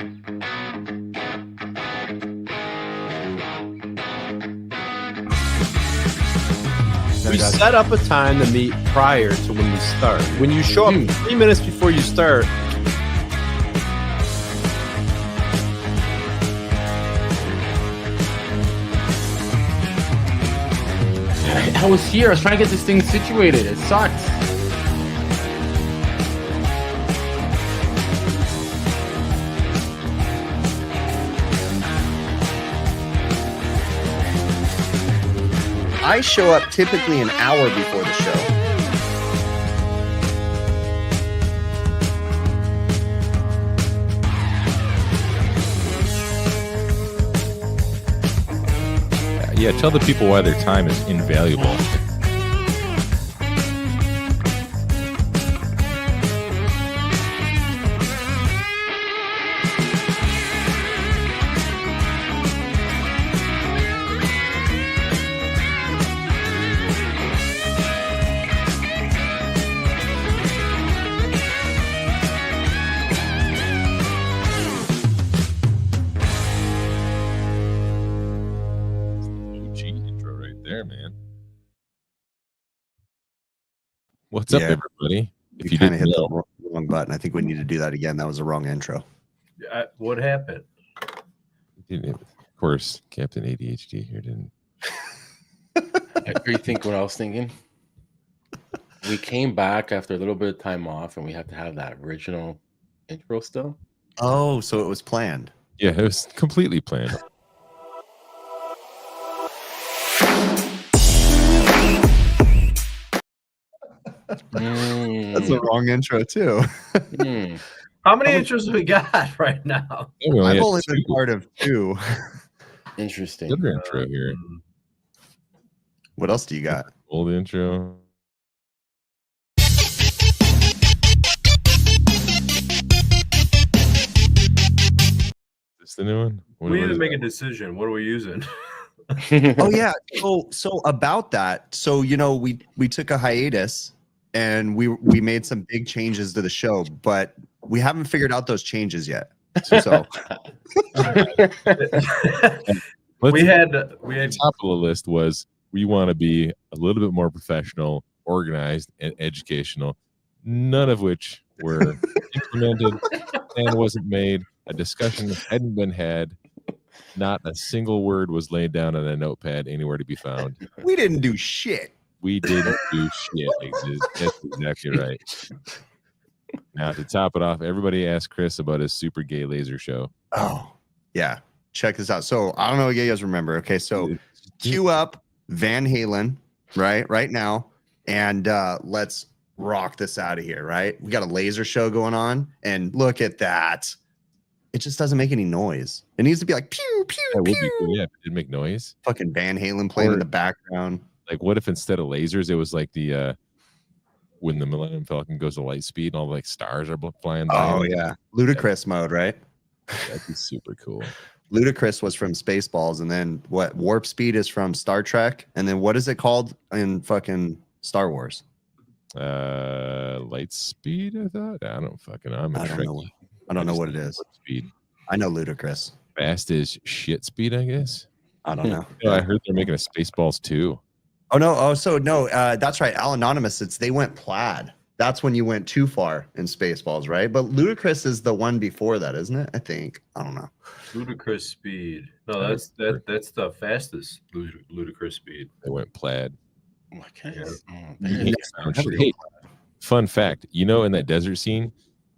We set up a time to meet prior to when we start. When you show up 3 minutes before you start, I was here. I was trying to get this thing situated. It sucks. I show up typically an hour before the show. Yeah, tell the people why their time is invaluable. What's up, everybody? If you kind of hit the wrong button, I think we need to do that again. That was the wrong intro. What happened? Of course, Captain ADHD here didn't. You think what I was thinking? We came back after a little bit of time off, and we have to have that original intro still. Oh, so it was planned. Yeah, it was completely planned. That's the wrong intro too. How many intros have we got right now? I've only been part of 2. Interesting. Good intro here. What else do you got? Old intro. Is this the new one? We need to make a decision. What are we using? Oh yeah. So about that. So we took a hiatus and we made some big changes to the show, but we haven't figured out those changes yet. So we had top of the list was we want to be a little bit more professional, organized, and educational. None of which were implemented and wasn't made. A discussion hadn't been had. Not a single word was laid down on a notepad anywhere to be found. We didn't do shit. We didn't do shit. That's exactly right. Now, to top it off, everybody asked Chris about his super gay laser show. Oh, yeah. Check this out. So I don't know if you guys remember. Okay, so cue up Van Halen, right now, and let's rock this out of here, right? We got a laser show going on, and look at that. It just doesn't make any noise. It needs to be like pew, pew, That would pew. be cool. Yeah, it did make noise. Fucking Van Halen playing in the background. Like, what if instead of lasers, it was like the when the Millennium Falcon goes to light speed and all like stars are flying by? Oh yeah, ludicrous mode, right? That'd be super cool. Ludicrous was from Spaceballs, and then what? Warp Speed is from Star Trek, and then what is it called in fucking Star Wars? Light speed. I thought. I don't fucking know. I don't know what it is. Speed. I know ludicrous. Fast is shit speed, I guess. I don't know. Yeah, I heard they're making a Spaceballs too. Oh no! Oh, so no, that's right. Al Anonymous. They went plaid. That's when you went too far in Spaceballs, right? But Ludicrous is the one before that, isn't it? I think. I don't know. Ludicrous speed. No, that's the fastest ludicrous speed. They went plaid. Okay. Hey, fun fact. You know, in that desert scene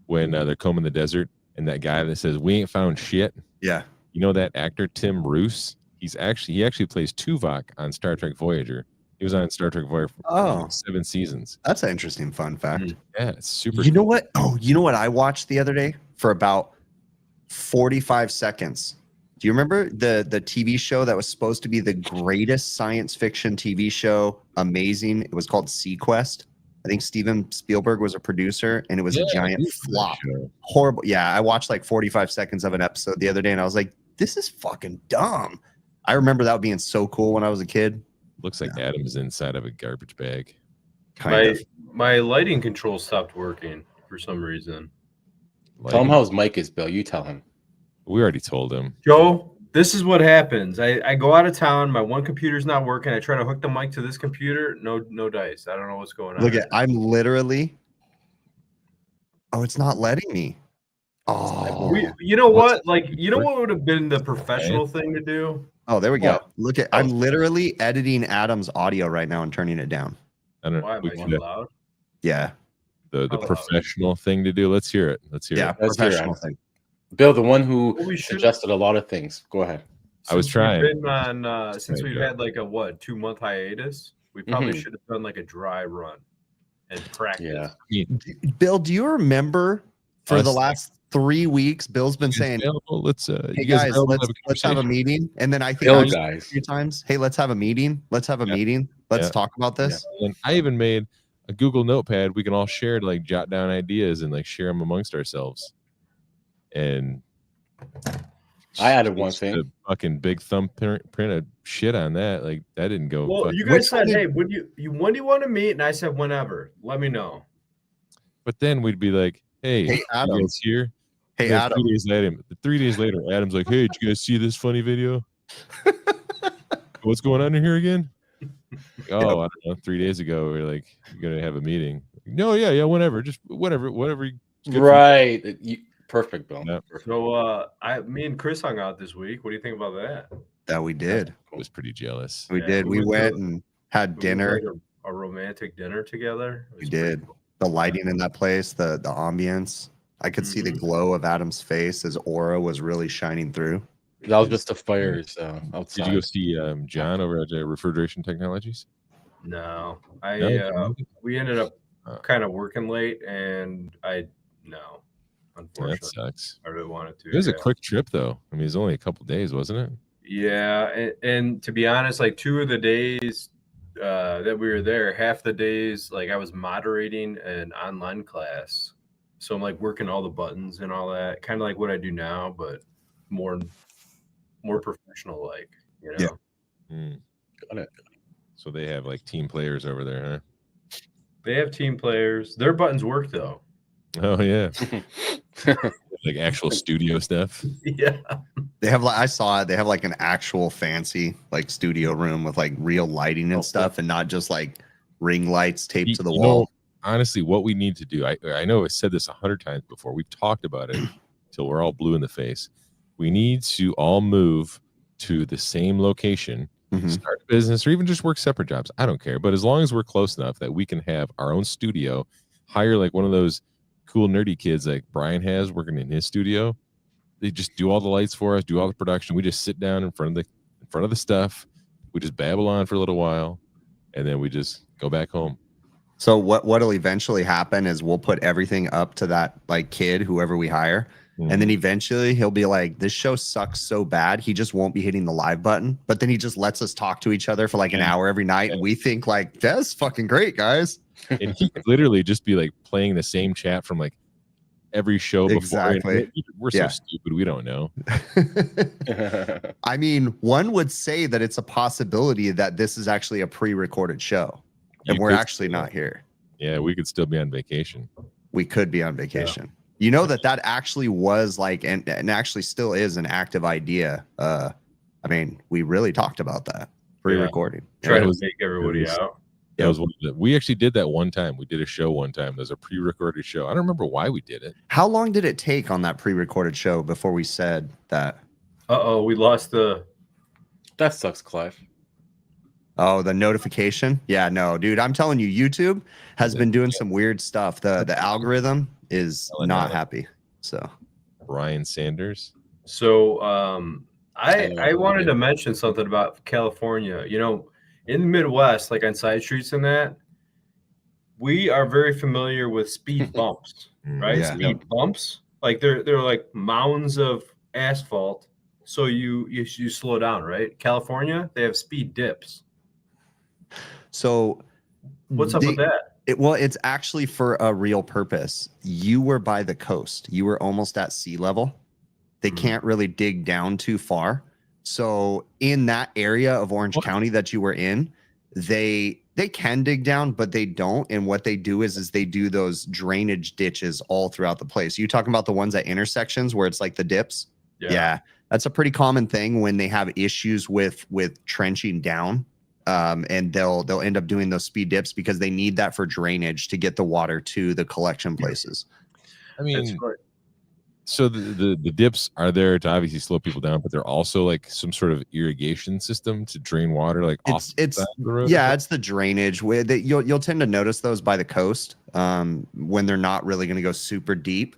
when they're combing the desert, and that guy that says we ain't found shit. Yeah. You know that actor Tim Roos? He actually plays Tuvok on Star Trek Voyager. He was on Star Trek Voyager for 7 seasons. That's an interesting fun fact. Yeah, it's super. You know what? Oh, you know what I watched the other day for about 45 seconds? Do you remember the TV show that was supposed to be the greatest science fiction TV show? Amazing. It was called Sequest. I think Steven Spielberg was a producer, and it was a giant flop. Horrible. Yeah, I watched like 45 seconds of an episode the other day, and I was like, this is fucking dumb. I remember that being so cool when I was a kid. Looks like Adam's inside of a garbage bag. My lighting control stopped working for some reason. Tell him how his mic is, Bill. You tell him. We already told him. Joe, this is what happens. I go out of town. My one computer's not working. I try to hook the mic to this computer. No dice. I don't know what's going on. Look at, I'm literally. Oh, it's not letting me. Oh, you know what? Like, you know what would have been the professional thing to do? oh, there we go. What? Look at, I'm literally editing Adam's audio right now and turning it down. I don't Why know. am I so loud? Yeah. The How loud? professional thing to do. Let's hear it. Let's hear Yeah. it. Let's hear it. Professional thing. Bill, the one who Well, we should- suggested a lot of things. Go ahead. I was Since trying. we've been on, since There you we've go. had like a 2-month hiatus, we probably Mhm. should have done like a dry run and practice. Yeah. Bill, do you remember for the Us- last 3 weeks, Bill's been You guys saying, available? Let's hey you guys guys, available to let's have a conversation? meeting. And then I think Bill, I said guys. a few times, hey, let's have a meeting. Let's have a Yeah. meeting. Let's Yeah. talk about this. And I even made a Google Notepad we can all share to like jot down ideas and like share them amongst ourselves. And I added one just thing. a fucking big thumbprint of shit on that. Like that didn't go. Well, you Which guys said, one hey, when do you want to meet? And I said, whenever. Let me know. But then we'd be like, hey, Hey, you Adam. guys here? Hey, And then Adam. 3 days later, Adam's like, hey, did you guys see this funny video? What's going on in here again? Oh, I don't know. 3 days ago, we are like, you're gonna have a meeting. No, yeah, whenever, just whatever. Good for you. Right. Perfect, Bill. Yeah. Perfect. So me and Chris hung out this week. What do you think about that? That we did. I was pretty jealous. We Yeah, did. we We went went to- and had dinner. We had a romantic dinner together. It We was pretty did. cool. The lighting in that place, the ambience. I could see the Mhm. glow of Adam's face. His aura was really shining through. That was just the fires outside. Did you go see John over at Refrigeration Technologies? No, No? we ended up Oh. kind of working late, and That unfortunately, sucks. I really wanted to. It was a yeah. quick trip, though. I mean, it was only a couple days, wasn't it? Yeah, and to be honest, like 2 of the days that we were there, half the days, like I was moderating an online class, so I'm like working all the buttons and all that, kind of like what I do now, but more professional, like you know. Yeah. Mm. Got it. So they have like team players over there, huh? They have team players. Their buttons work though. Oh yeah, like actual studio stuff. Yeah. They have like I saw it. They have like an actual fancy like studio room with like real lighting and Oh, stuff, and not just like ring lights taped You- to the you wall. know, honestly, what we need to do, I know I said this 100 times before. We've talked about it till we're all blue in the face. We need to all move to the same location, Mhm. start a business, or even just work separate jobs. I don't care. But as long as we're close enough that we can have our own studio, hire like one of those cool nerdy kids like Brian has working in his studio. They just do all the lights for us, do all the production. We just sit down in front of the stuff. We just babble on for a little while, and then we just go back home. So what'll eventually happen is we'll put everything up to that like kid, whoever we hire, and then eventually he'll be like, "This show sucks so bad." He just won't be hitting the live button, but then he just lets us talk to each other for like an Yeah. hour every night, and we think like that's fucking great, guys. And he could literally just be like playing the same chat from like every show before. Exactly. We're so Yeah. stupid, we don't know. I mean, one would say that it's a possibility that this is actually a pre-recorded show, and You we're could actually still- not here. Yeah, we could still be on vacation. We could be on vacation. You know that actually was like, and actually still is an active idea. I mean, we really talked about that pre-recording. Try it to was- make everybody it was- out. That was we actually did that one time. We did a show one time. There's a pre-recorded show. I don't remember why we did it. How long did it take on that pre-recorded show before we said that? We lost the. That sucks, Clive. Oh, the notification? Yeah, no, dude. I'm telling you, YouTube has been doing some weird stuff. The algorithm is not happy. So Brian Sanders. So I know, wanted yeah. to mention something about California. You know, in the Midwest, like on side streets and that, we are very familiar with speed bumps, right? Yeah. Speed bumps, like they're like mounds of asphalt. So you slow down, right? California, they have speed dips. So What's up with that? Well, it's actually for a real purpose. You were by the coast. You were almost at sea level. They Mhm. can't really dig down too far. So in that area of Orange County that you were in, they can dig down, but they don't. And what they do is they do those drainage ditches all throughout the place. You talking about the ones at intersections where it's like the dips? Yeah, that's a pretty common thing when they have issues with trenching down, and they'll end up doing those speed dips because they need that for drainage to get the water to the collection places. I mean, so the dips are there to obviously slow people down, but they're also like some sort of irrigation system to drain water like off the side of the road. Yeah, it's the drainage. You'll tend to notice those by the coast when they're not really going to go super deep.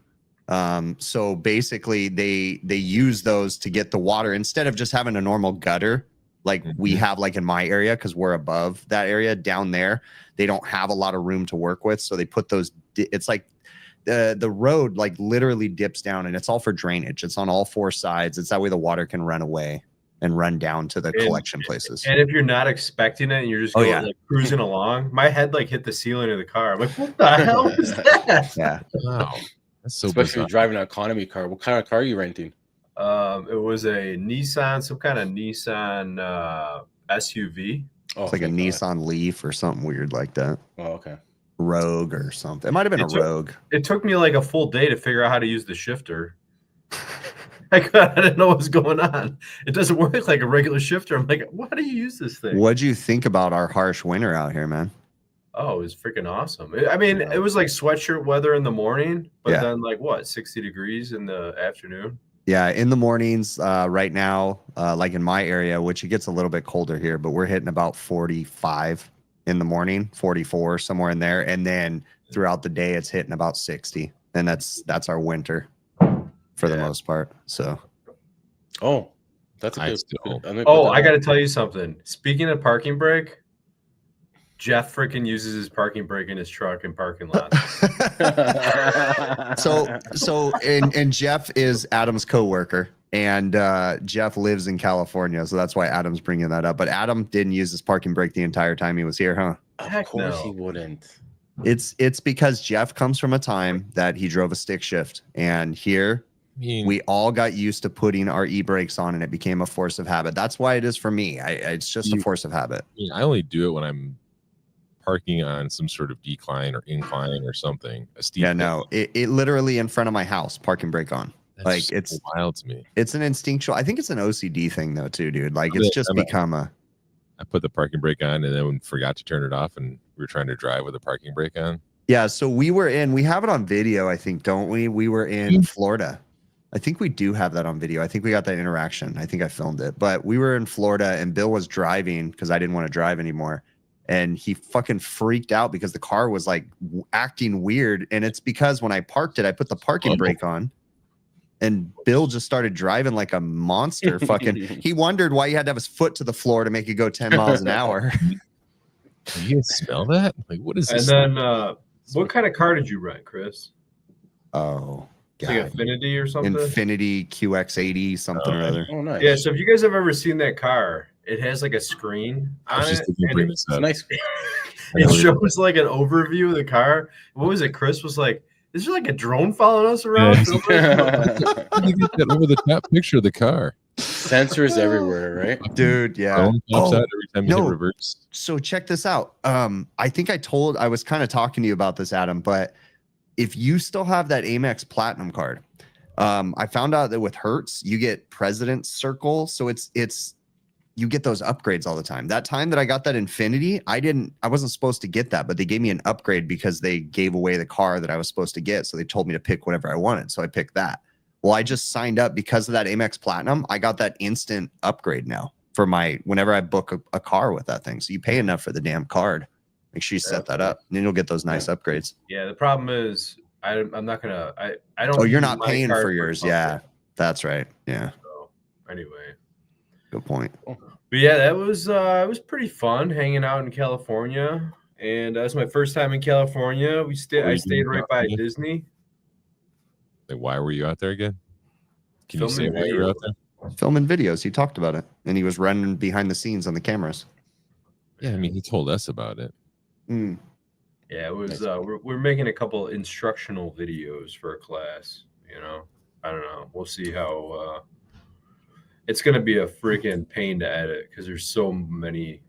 So basically they use those to get the water instead of just having a normal gutter like we have like in my area, because we're above that area. Down there they don't have a lot of room to work with, so they put those it's like the road like literally dips down, and it's all for drainage. It's on all four sides. It's that way the water can run away and run down to the collection places. And if you're not expecting it and you're just going, like, cruising along, my head like hit the ceiling of the car. I'm like, what the hell is that? Yeah. Wow. That's so especially if you're driving an economy car. What kind of car are you renting? It was a Nissan, some kind of Nissan SUV. It's like a Nissan Leaf or something weird like that. Oh, okay. Rogue or something. It might have been a Rogue. It took me like a full day to figure out how to use the shifter. I didn't know what was going on. It doesn't work like a regular shifter. I'm like, how do you use this thing? What'd you think about our harsh winter out here, man? Oh, it was freaking awesome. I mean, it was like sweatshirt weather in the morning, but then like what, 60 degrees in the afternoon? Yeah, in the mornings right now, like in my area, which it gets a little bit colder here, but we're hitting about 45 in the morning, 44, somewhere in there. And then throughout the day, it's hitting about 60. And that's our winter for the most part. So, that's a good. I got to tell you something. Speaking of parking brake, Jeff freaking uses his parking brake in his truck in parking lots. and Jeff is Adam's coworker, and Jeff lives in California, so that's why Adam's bringing that up. But Adam didn't use his parking brake the entire time he was here, huh? Of course he wouldn't. It's because Jeff comes from a time that he drove a stick shift, and here we all got used to putting our e-brakes on, and it became a force of habit. That's why it is for me. It's just a force of habit. I only do it when I'm parking on some sort of decline or incline or something. A steep it literally in front of my house, parking brake on. That's like so it's wild to me. It's an instinctual. I think it's an OCD thing though too, dude. Like it's just become a. I put the parking brake on and then forgot to turn it off, and we were trying to drive with the parking brake on. Yeah, so we have it on video, I think, don't we? We were in Florida. I think we do have that on video. I think we got that interaction. I think I filmed it, but we were in Florida and Bill was driving because I didn't want to drive anymore. And he fucking freaked out because the car was like acting weird. And it's because when I parked it, I put the parking brake on and Bill just started driving like a monster. He wondered why he had to have his foot to the floor to make it go 10 miles an hour. You smell that? Like, what is this? And then, what kind of car did you rent, Chris? Oh, God. Like Infinity or something? Infinity QX80, something or other. Oh, nice. Yeah, so if you guys have ever seen that car, it has like a screen on it. It's nice. It shows like an overview of the car. What was it? Chris was like, is there like a drone following us around? You get that over the top picture of the car. Sensors everywhere, right? Dude, yeah. Drone pops out every time you hit reverse. So check this out. I think I was kind of talking to you about this, Adam, but if you still have that Amex Platinum card, I found out that with Hertz, you get President's Circle. So you get those upgrades all the time. That time that I got that Infinity, I wasn't supposed to get that, but they gave me an upgrade because they gave away the car that I was supposed to get. So they told me to pick whatever I wanted. So I picked that. Well, I just signed up because of that Amex Platinum. I got that instant upgrade now for whenever I book a car with that thing. So you pay enough for the damn card. Make sure you set that up, and then you'll get those nice upgrades. Yeah, the problem is I'm not gonna. I don't. Oh, you're not paying for yours. Yeah, that's right. Yeah. So, anyway, good point. But yeah, that was it was pretty fun hanging out in California, and that was my first time in California. I stayed right by Disney. Like, why were you out there again? Can you say why you were out there? Filming videos. He talked about it, and he was running behind the scenes on the cameras. Yeah, I mean, he told us about it. Yeah, it was. We're making a couple instructional videos for a class. You know, I don't know. We'll see how. It's gonna be a freaking pain to edit because there's so many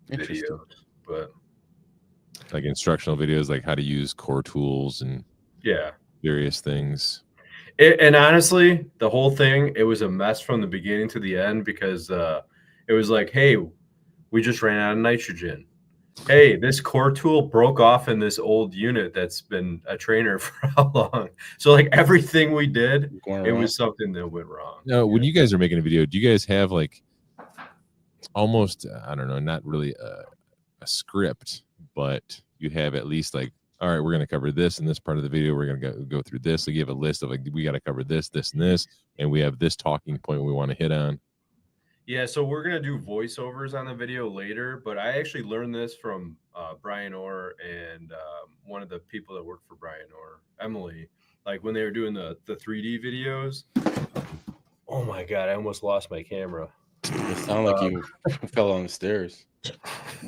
videos. But like instructional videos, like how to use core tools and various things. And honestly, the whole thing, it was a mess from the beginning to the end because it was like, hey, we just ran out of nitrogen. Hey, this core tool broke off in this old unit that's been a trainer for how long? So like everything we did, it was something that went wrong. No, when you guys are making a video, do you guys have like almost, I don't know, not really a script, but you have at least like, all right, we're going to cover this in this part of the video. We're going to go through this. So you have a list of like, we got to cover this, this, and this, and we have this talking point we want to hit on. Yeah, so we're gonna do voiceovers on the video later, but I actually learned this from Brian Orr and one of the people that work for Brian Orr, Emily. Like when they were doing the 3D videos. Oh my god, I almost lost my camera. It sounded like you fell on the stairs.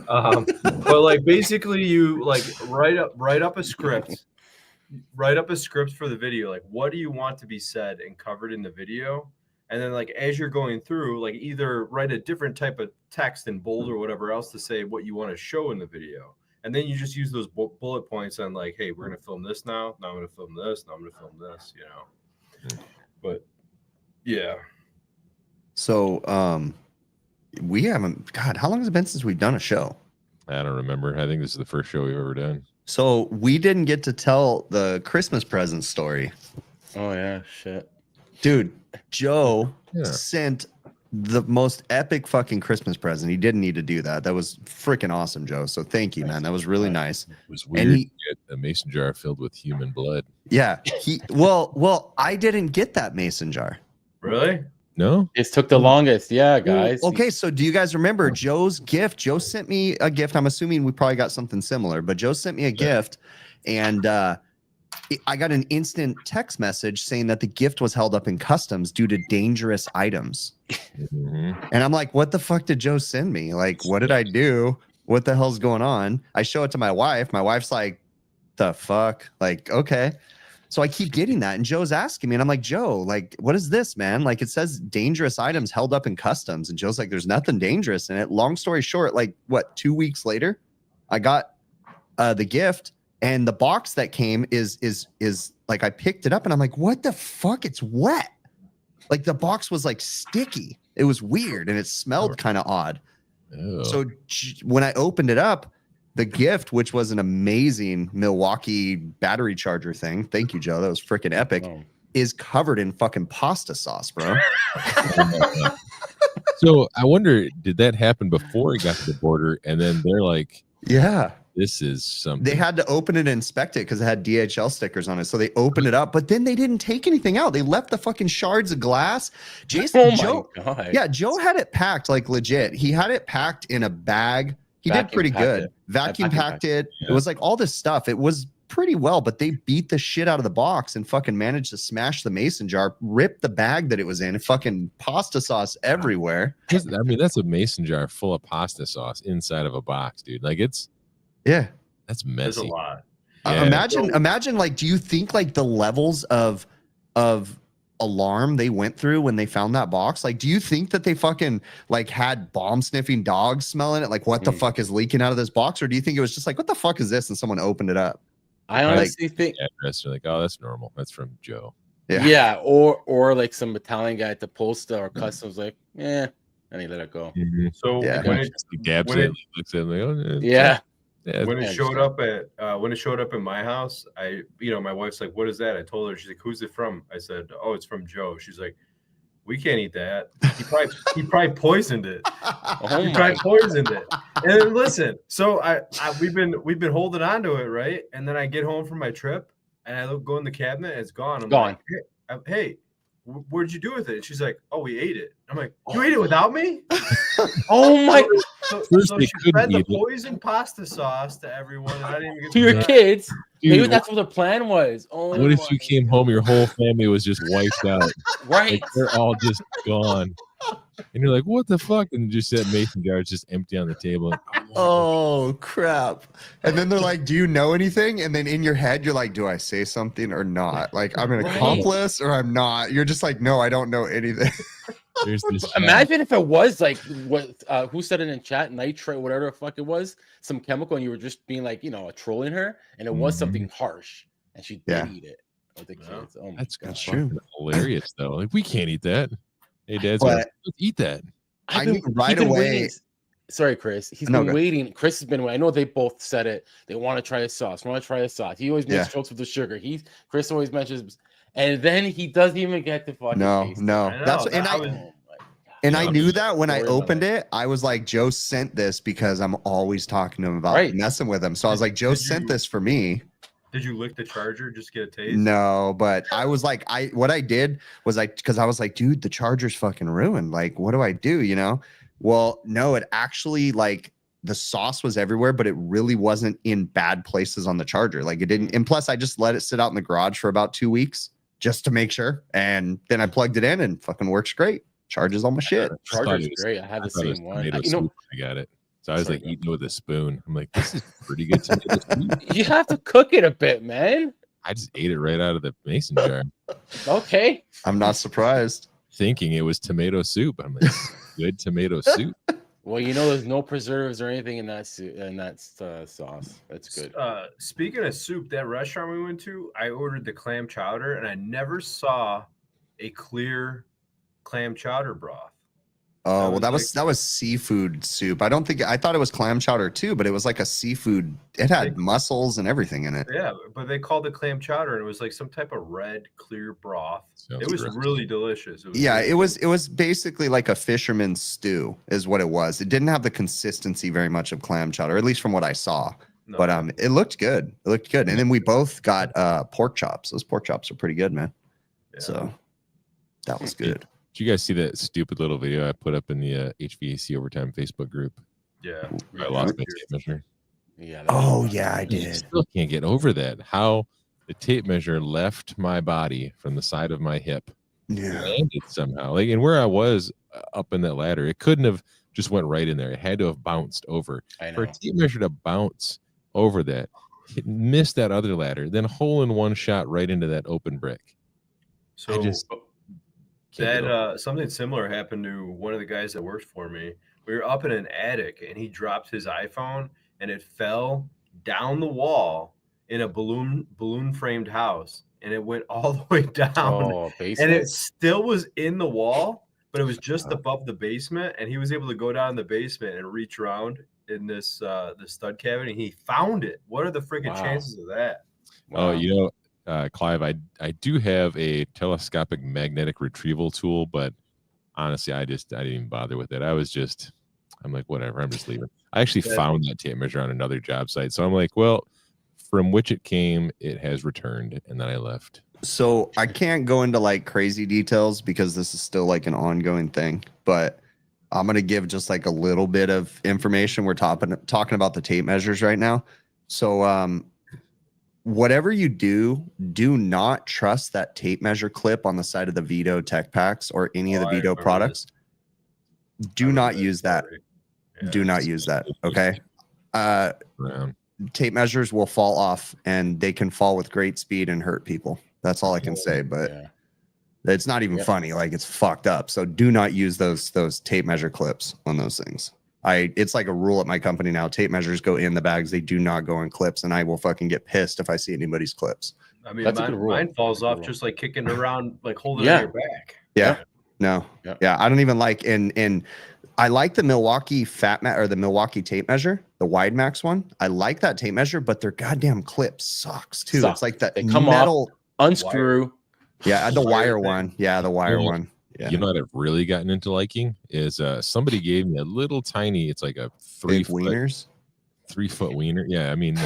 But like basically, you like write up a script. Write up a script for the video. Like, what do you want to be said and covered in the video? And then like as you're going through, like either write a different type of text in bold or whatever else to say what you want to show in the video. And then you just use those bullet points on like, hey, we're going to film this now. Now I'm going to film this. Now I'm going to film this, you know. But yeah. So we haven't, God, how long has it been since we've done a show? I don't remember. I think this is the first show we've ever done. So we didn't get to tell the Christmas present story. Oh, yeah. Shit. Dude, Joe sent the most epic fucking Christmas present. He didn't need to do that. That was freaking awesome, Joe. So thank you, man. That was really nice. It was weird to get a mason jar filled with human blood. Yeah. Well, I didn't get that mason jar. Really? No? It took the longest. Yeah, guys. Okay, so do you guys remember Joe's gift? Joe sent me a gift. I'm assuming we probably got something similar, but Joe sent me a gift, and I got an instant text message saying that the gift was held up in customs due to dangerous items. And I'm like, what the fuck did Joe send me? Like, what did I do? What the hell's going on? I show it to my wife. My wife's like, the fuck? Like, okay. So I keep getting that. And Joe's asking me, and I'm like, Joe, like, what is this, man? Like, it says dangerous items held up in customs. And Joe's like, there's nothing dangerous in it. Long story short, like, what, 2 weeks later, I got the gift. And the box that came is like, I picked it up and I'm like, what the fuck? It's wet. Like the box was like sticky. It was weird and it smelled kind of odd. Oh. So when I opened it up, the gift, which was an amazing Milwaukee battery charger thing. Thank you, Joe. That was freaking epic. Oh. Is covered in fucking pasta sauce, bro. So I wonder, did that happen before it got to the border? And then they're like, yeah. This is something. They had to open it and inspect it because it had DHL stickers on it. So they opened it up, but then they didn't take anything out. They left the fucking shards of glass. Jason, Joe, yeah, Joe had it packed like legit. He had it packed in a bag. He did pretty good. Vacuum packed it. Yeah. It was like all this stuff. It was pretty well, but they beat the shit out of the box and fucking managed to smash the mason jar, rip the bag that it was in, and fucking pasta sauce everywhere. I mean, that's a mason jar full of pasta sauce inside of a box, dude. Like yeah, that's messy. There's a lot. Yeah. Imagine like, do you think like the levels of alarm they went through when they found that box? Like, do you think that they fucking like had bomb sniffing dogs smelling it? Like, what the fuck is leaking out of this box? Or do you think it was just like, what the fuck is this? And someone opened it up. I honestly think address, you're like, oh, that's normal. That's from Joe. Yeah, or like some Italian guy at the post or customs, like, and he let it go. So yeah. when it looks at him like, oh, yeah. When it showed up at my house, my wife's like, "What is that?" I told her. She's like, "Who's it from?" I said, "Oh, it's from Joe." She's like, "We can't eat that. He probably poisoned it. He probably poisoned it." And then listen, so we've been holding on to it, right? And then I get home from my trip and I go in the cabinet, and it's gone. I'm gone. Like, hey, what'd you do with it? And she's like, "Oh, we ate it." I'm like, "You ate it without me?" Oh my! So she fed the poison pasta sauce to everyone, and I didn't even get to your kids. Dude, maybe that's what the plan was. Oh, what if you came home, your whole family was just wiped out? Right? Like they're all just gone, and you're like, "What the fuck?" And just that mason jar is just empty on the table. Oh crap! And then they're like, "Do you know anything?" And then in your head, you're like, "Do I say something or not? Like, I'm an accomplice or I'm not?" You're just like, "No, I don't know anything." There's this imagine if it was like what who said it in chat, nitrate, whatever the fuck it was, some chemical, and you were just being like, trolling her, and it was something harsh, and she did eat it. with the Yeah. kids. Oh my That's god. true. hilarious though. Like we can't eat that. Hey, Dad's But- like, let's eat that. I knew right he's been away- waiting. Sorry, Chris. He's No, been go. waiting. Chris has been waiting. I know they both said it. They want to try a sauce. Want to try a sauce. He always makes Yeah. jokes with the sugar. Chris always mentions, and then he doesn't even get to fucking taste it. No. I know, That's that and I was- Oh my God. and I Yeah. knew that when I Story of my opened life. it, I was like, Joe sent this because I'm always talking to him about Right. messing with him. So I was like, Joe Did sent you- this for me. Did you lick the charger just to get a taste? No, but I was like, what I did was because I was like, dude, the charger's fucking ruined. Like, what do I do? You know? Well, no, it actually like the sauce was everywhere, but it really wasn't in bad places on the charger. Like it didn't. And plus, I just let it sit out in the garage for about 2 weeks just to make sure. And then I plugged it in and fucking works great. Charges all my shit. Charger's it was- great. I have the thought it was same one. tomato You know, soup when I got it. So I was Sorry, like go. eating it with a spoon. I'm like, this is pretty good tomato soup. you have to cook it a bit, man. I just ate it right out of the mason jar, Okay. I'm not surprised. thinking it was tomato soup. I'm like, good tomato soup. Well, you know, there's no preservatives or anything in that sauce. That's good. Speaking of soup, that restaurant we went to, I ordered the clam chowder, and I never saw a clear clam chowder broth. Oh, well, was that was seafood soup. I thought it was clam chowder too, but it was like a seafood. It had mussels and everything in it. Yeah, but they called it clam chowder, and it was like some type of red, clear broth. Sounds It was gross. really delicious. Yeah, really it was basically like a fisherman's stew, is what it was. It didn't have the consistency very much of clam chowder, at least from what I saw. No, But it looked good. It looked good. And then we both got pork chops. Those pork chops are pretty good, man. yeah. So that was good. Did you guys see that stupid little video I put up in the HVAC Overtime Facebook group? yeah, I lost my tape measure. Yeah. Oh yeah, I I did. still can't get over that. How the tape measure left my body from the side of my hip, Yeah. landed somehow. Like, and where I was up in that ladder, it couldn't have just went right in there. It had to have bounced over. I For a know. tape measure to bounce over that, it missed that other ladder, then hole in one shot right into that open brick. So just Can't get over something similar happened to one of the guys that worked for me. We were up in an attic, and he dropped his iPhone, and it fell down the wall in a balloon framed house, and it went all the way down, Oh, and basement. it still was in the wall, but it was just above the basement, and he was able to go down the basement and reach around in this the stud cavity, and he found it. What are the freaking Wow. chances of that? Oh, Wow. you know, Clive, I do have a telescopic magnetic retrieval tool, but honestly, I didn't even bother with it. I'm like, whatever, I'm just leaving. I actually Yeah. found that tape measure on another job site, so I'm like, well, from which it came, it has returned, and then I left. So I can't go into like crazy details because this is still like an ongoing thing, but I'm gonna give just like a little bit of information. We're talking about the tape measures right now. So whatever you do not trust that tape measure clip on the side of the Vito Tech Packs or any of the Oh, I Vito remember products. I Do remember not use that. story. Yeah. Do not use that. Okay. Around. Tape measures will fall off and they can fall with great speed and hurt people. That's all I can say. But Yeah. it's not even Yep. funny. Like it's fucked up. So do not use those tape measure clips on those things. It's like a rule at my company now. Tape measures go in the bags. They do not go in clips, and I will fucking get pissed if I see anybody's clips. I mean, That's a good rule. mine falls That's a good off rule. just like kicking around, like holding Yeah. on your back. Yeah. No. Yeah. Yeah. I don't even like and I like the Milwaukee or the Milwaukee tape measure, the Wide Max one. I like that tape measure, but their goddamn clip sucks too. Suck. It's like that They come metal. Unscrew. Yeah, the Wire wire thing. one. Yeah, the wire Yeah. one. Yeah. You know what I've really gotten into liking is somebody gave me a little tiny, it's like a Big wieners. 3-foot wiener. Yeah, I mean,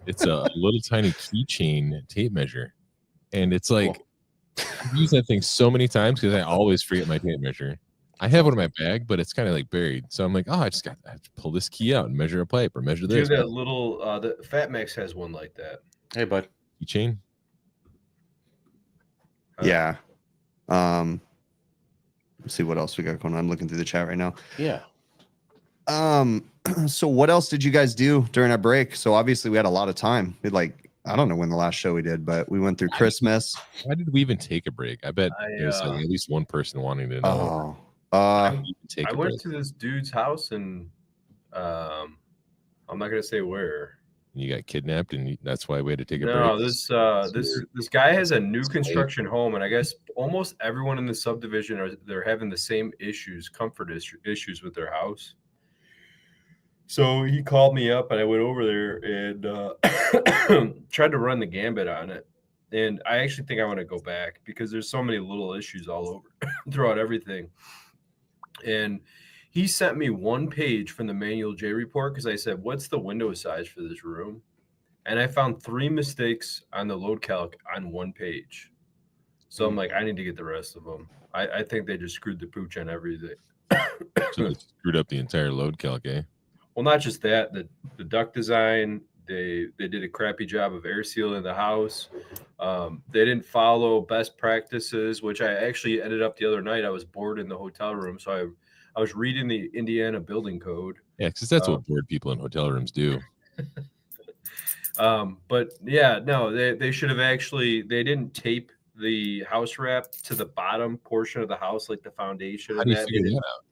it's a little tiny keychain tape measure, and it's like I've used that thing so many times because I always forget my tape measure. I have one in my bag, but it's kind of like buried. So I'm like, oh, I have to pull this key out and measure a pipe or measure Do you this have that little? The Fat Max has one like that. Hey, bud. keychain. Yeah. Let's see what else we got going on. I'm looking through the chat right now. Yeah. So what else did you guys do during our break? So obviously we had a lot of time. We I don't know when the last show we did, but we went through Christmas. Why did we even take a break? I bet there's like at least one person wanting to know. Oh, why we even take I a went break. to this dude's house, and I'm not gonna say where. You got kidnapped, and that's why we had to take a No, break. this guy has a new construction home, and I guess almost everyone in the subdivision they're having the same issues, comfort issues with their house. So he called me up, and I went over there and tried to run the gambit on it. And I actually think I want to go back because there's so many little issues all over throughout everything. And he sent me one page from the manual J report because I said, "What's the window size for this room?" And I found 3 mistakes on the load calc on one page. So I'm like, I need to get the rest of them. I think they just screwed the pooch on everything. So they screwed up the entire load calc, eh? Well, not just that, the duct design, they did a crappy job of air sealing the house. They didn't follow best practices, which I actually ended up the other night. I was bored in the hotel room, so I was reading the Indiana building code. Yeah, because that's what bored people in hotel rooms do. But yeah, no, they should have they didn't tape the house wrap to the bottom portion of the house, like the foundation. How do you figure that out?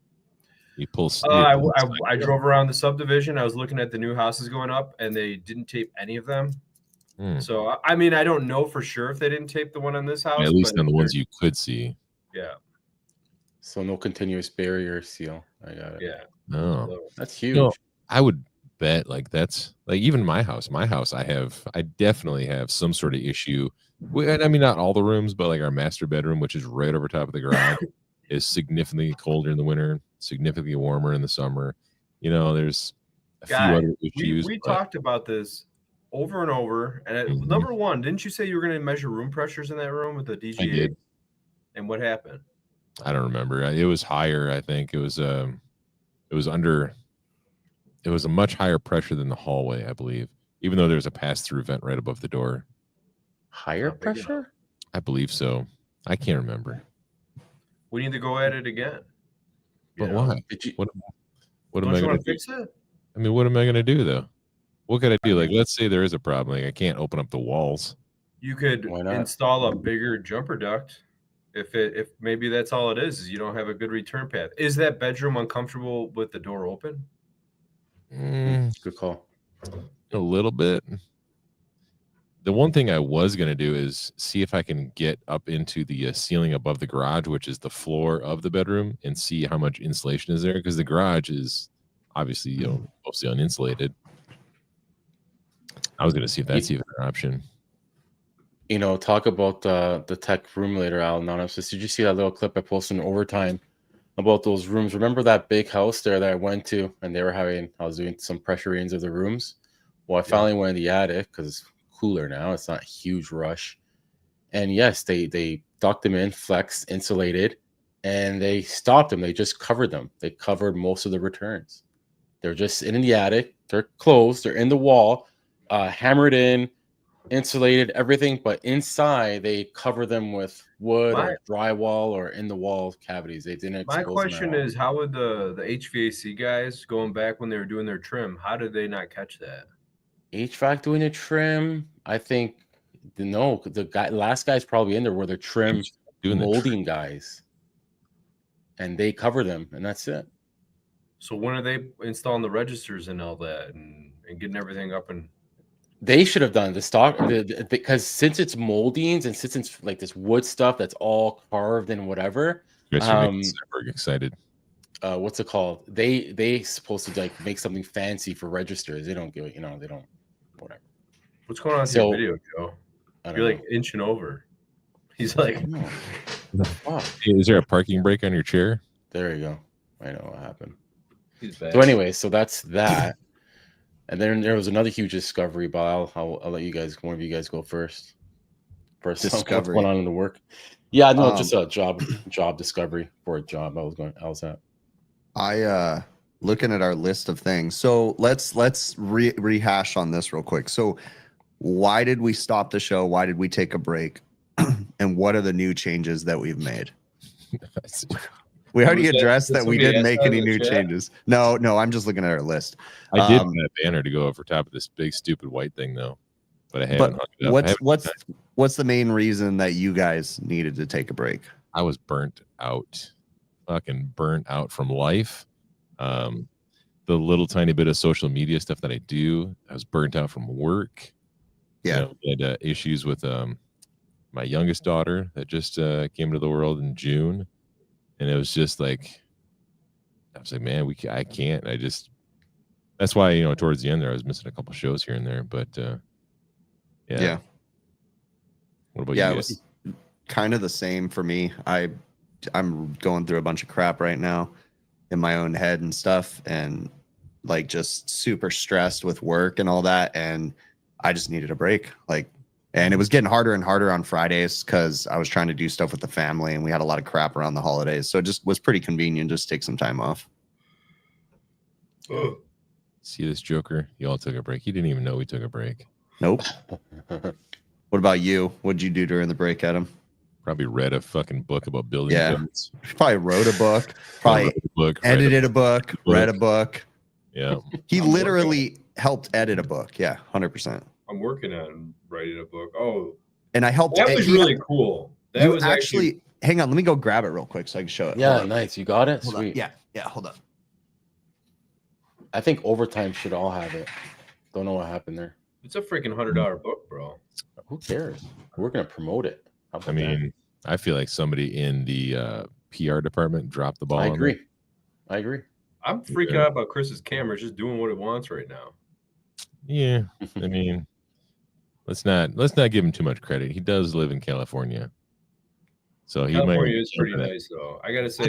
You pull. I drove around the subdivision. I was looking at the new houses going up, and they didn't tape any of them. So I mean, I don't know for sure if they didn't tape the one on this house. At least on the ones you could see. Yeah. So no continuous barrier seal. I got it. Yeah. No, So, That's huge. No, I would bet like that's like even my house. I definitely have some sort of issue. I mean, not all the rooms, but like our master bedroom, which is right over top of the garage, is significantly colder in the winter, significantly warmer in the summer. You know, there's a few other issues. We talked about this over and over. And number one, didn't you say you were going to measure room pressures in that room with the DGA? I did. And what happened? I don't remember. It was higher. I think it was under. It was a much higher pressure than the hallway, I believe, even though there's a pass-through vent right above the door. Higher pressure? I believe so. I can't remember. We need to go at it again. But why? What am I going to fix it? I mean, what am I going to do though? What could I do? Like, let's say there is a problem. Like, I can't open up the walls. You could install a bigger jumper duct. If maybe that's all it is you don't have a good return path. Is that bedroom uncomfortable with the door open? Good call. A little bit. The one thing I was going to do is see if I can get up into the ceiling above the garage, which is the floor of the bedroom, and see how much insulation is there. Because the garage is obviously, mostly uninsulated. I was going to see if that's even an option. Talk about the tech room later, Al. Anonymous. Did you see that little clip I posted in Overtime about those rooms? Remember that big house there that I went to, and I was doing some pressure readings of the rooms. Well, I finally went in the attic because it's cooler now. It's not a huge rush. And yes, they duct them in, flexed, insulated, and they stopped them. They just covered them. They covered most of the returns. They're just in the attic. They're closed. They're in the wall, hammered in, insulated, everything. But inside, they cover them with wood or drywall or in the wall cavities. They didn't. My question is, how would the HVAC guys going back when they were doing their trim? How did they not catch that? HVAC doing a trim, I think. No, last guy's probably in there where they're trim molding guys, and they cover them, and that's it. So when are they installing the registers and all that, and getting everything up? And they should have done the stock because since it's moldings and since it's like this wood stuff that's all carved and whatever. Excited. What's it called? They supposed to like make something fancy for registers. They don't give it. They don't. Whatever. What's going on with your video, Joe? You're like inching over. He's like, is there a parking brake on your chair? There you go. I know what happened. He's bad. So anyway, so that's that. And then there was another huge discovery, but I'll let you guys, one of you guys go first. Discovery. What's going on in the work? Yeah, no, just a job discovery for a job. I was at. Looking at our list of things. So let's rehash on this real quick. So why did we stop the show? Why did we take a break? And what are the new changes that we've made? We already addressed that we didn't make any new changes. No, I'm just looking at our list. I did want a banner to go over top of this big stupid white thing though, but I haven't. What's the main reason that you guys needed to take a break? I was fucking burnt out from life. the little tiny bit of social media stuff that I do. I was burnt out from work. Yeah. I had issues with my youngest daughter that just came into the world in June, and it was just like, I was like, man, I can't. That's why, towards the end there, I was missing a couple shows here and there, but yeah. What about you Yeah, it guys? was kind of the same for me. I'm going through a bunch of crap right now in my own head and stuff, and like just super stressed with work and all that, and I just needed a break. And it was getting harder and harder on Fridays because I was trying to do stuff with the family, and we had a lot of crap around the holidays, so it just was pretty convenient just to take some time off. See this Joker? You all took a break. He didn't even know we took a break. Nope. What about you? What'd you do during the break, Adam? Probably read a fucking book about building codes. Probably wrote a book. Probably edited a book, read a book. Yeah. He literally helped edit a book. Yeah, 100%. I'm working on writing a book. Oh, and I helped. That was really cool. That was actually. Hang on, let me go grab it real quick so I can show it. Yeah, nice. You got it? Hold Sweet. on. Yeah, hold up. I think Overtime should all have it. Don't know what happened there. It's a freaking $100 book, bro. Who cares? We're gonna promote it. I mean, I feel like somebody in the PR department dropped the ball. I agree. I'm freaking out about Chris's camera. It's just doing what it wants right now. Yeah, I mean, let's not give him too much credit. He does live in California, so California is pretty nice, though. I gotta say,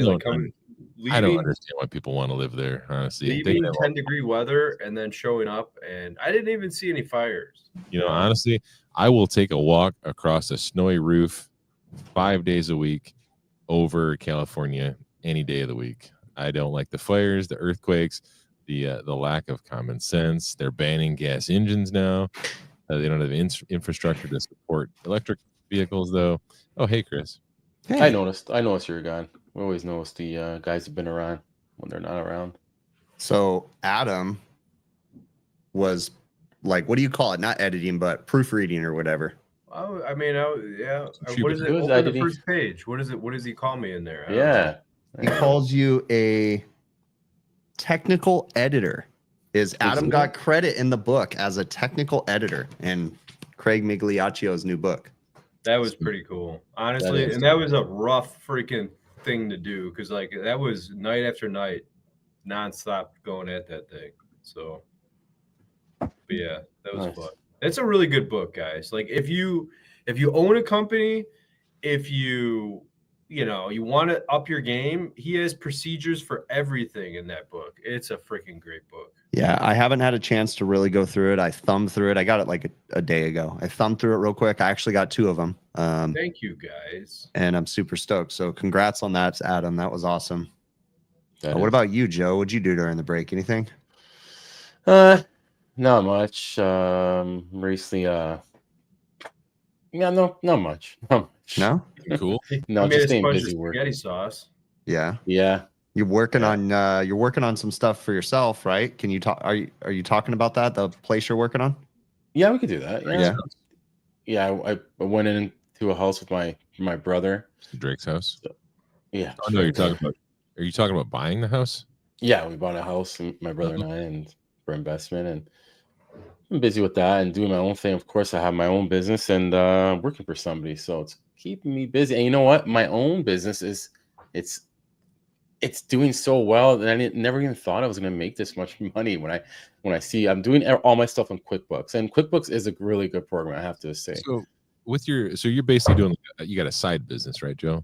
I don't understand why people want to live there. Honestly, leaving 10-degree weather and then showing up, and I didn't even see any fires. Honestly, I will take a walk across a snowy roof 5 days a week over California any day of the week. I don't like the fires, the earthquakes, the lack of common sense. They're banning gas engines now. They don't have infrastructure to support electric vehicles, though. Oh, hey, Chris. Hey. I noticed you're gone. We always notice the guys have been around when they're not around. So Adam was like, what do you call it? Not editing, but proofreading or whatever. Oh, I mean, yeah. What is it? Open the first page. What is it? What does he call me in there? Yeah. He calls you a technical editor. Adam got credit in the book as a technical editor in Craig Migliaccio's new book. That was pretty cool, honestly. And that was a rough freaking thing to do because that was night after night, nonstop going at that thing. So, but yeah, that was fun. It's a really good book, guys. Like if you own a company, if you want to up your game, he has procedures for everything in that book. It's a freaking great book. Yeah, I haven't had a chance to really go through it. I thumbed through it. I got it like a day ago. I thumbed through it real quick. I actually got 2 of them. Thank you, guys. And I'm super stoked. So congrats on that, Adam. That was awesome. What about you, Joe? What'd you do during the break? Anything? Not much. Recently, yeah, not much. No? Cool. No, just staying busy working. Spaghetti sauce. Yeah. Yeah. You're working on some stuff for yourself, right? Can you talk? Are you talking about that? The place you're working on? Yeah, we could do that. Yeah. I went into a house with my brother. Drake's house. So, yeah. Oh no, are you talking about buying the house? Yeah, we bought a house, my brother and I, and for investment, and I'm busy with that and doing my own thing. Of course, I have my own business and working for somebody, so it's keeping me busy. And you know what? My own business it's doing so well that I never even thought I was going to make this much money when I see I'm doing all my stuff on QuickBooks, and QuickBooks is a really good program, I have to say. So you're basically doing you got a side business, right, Joe?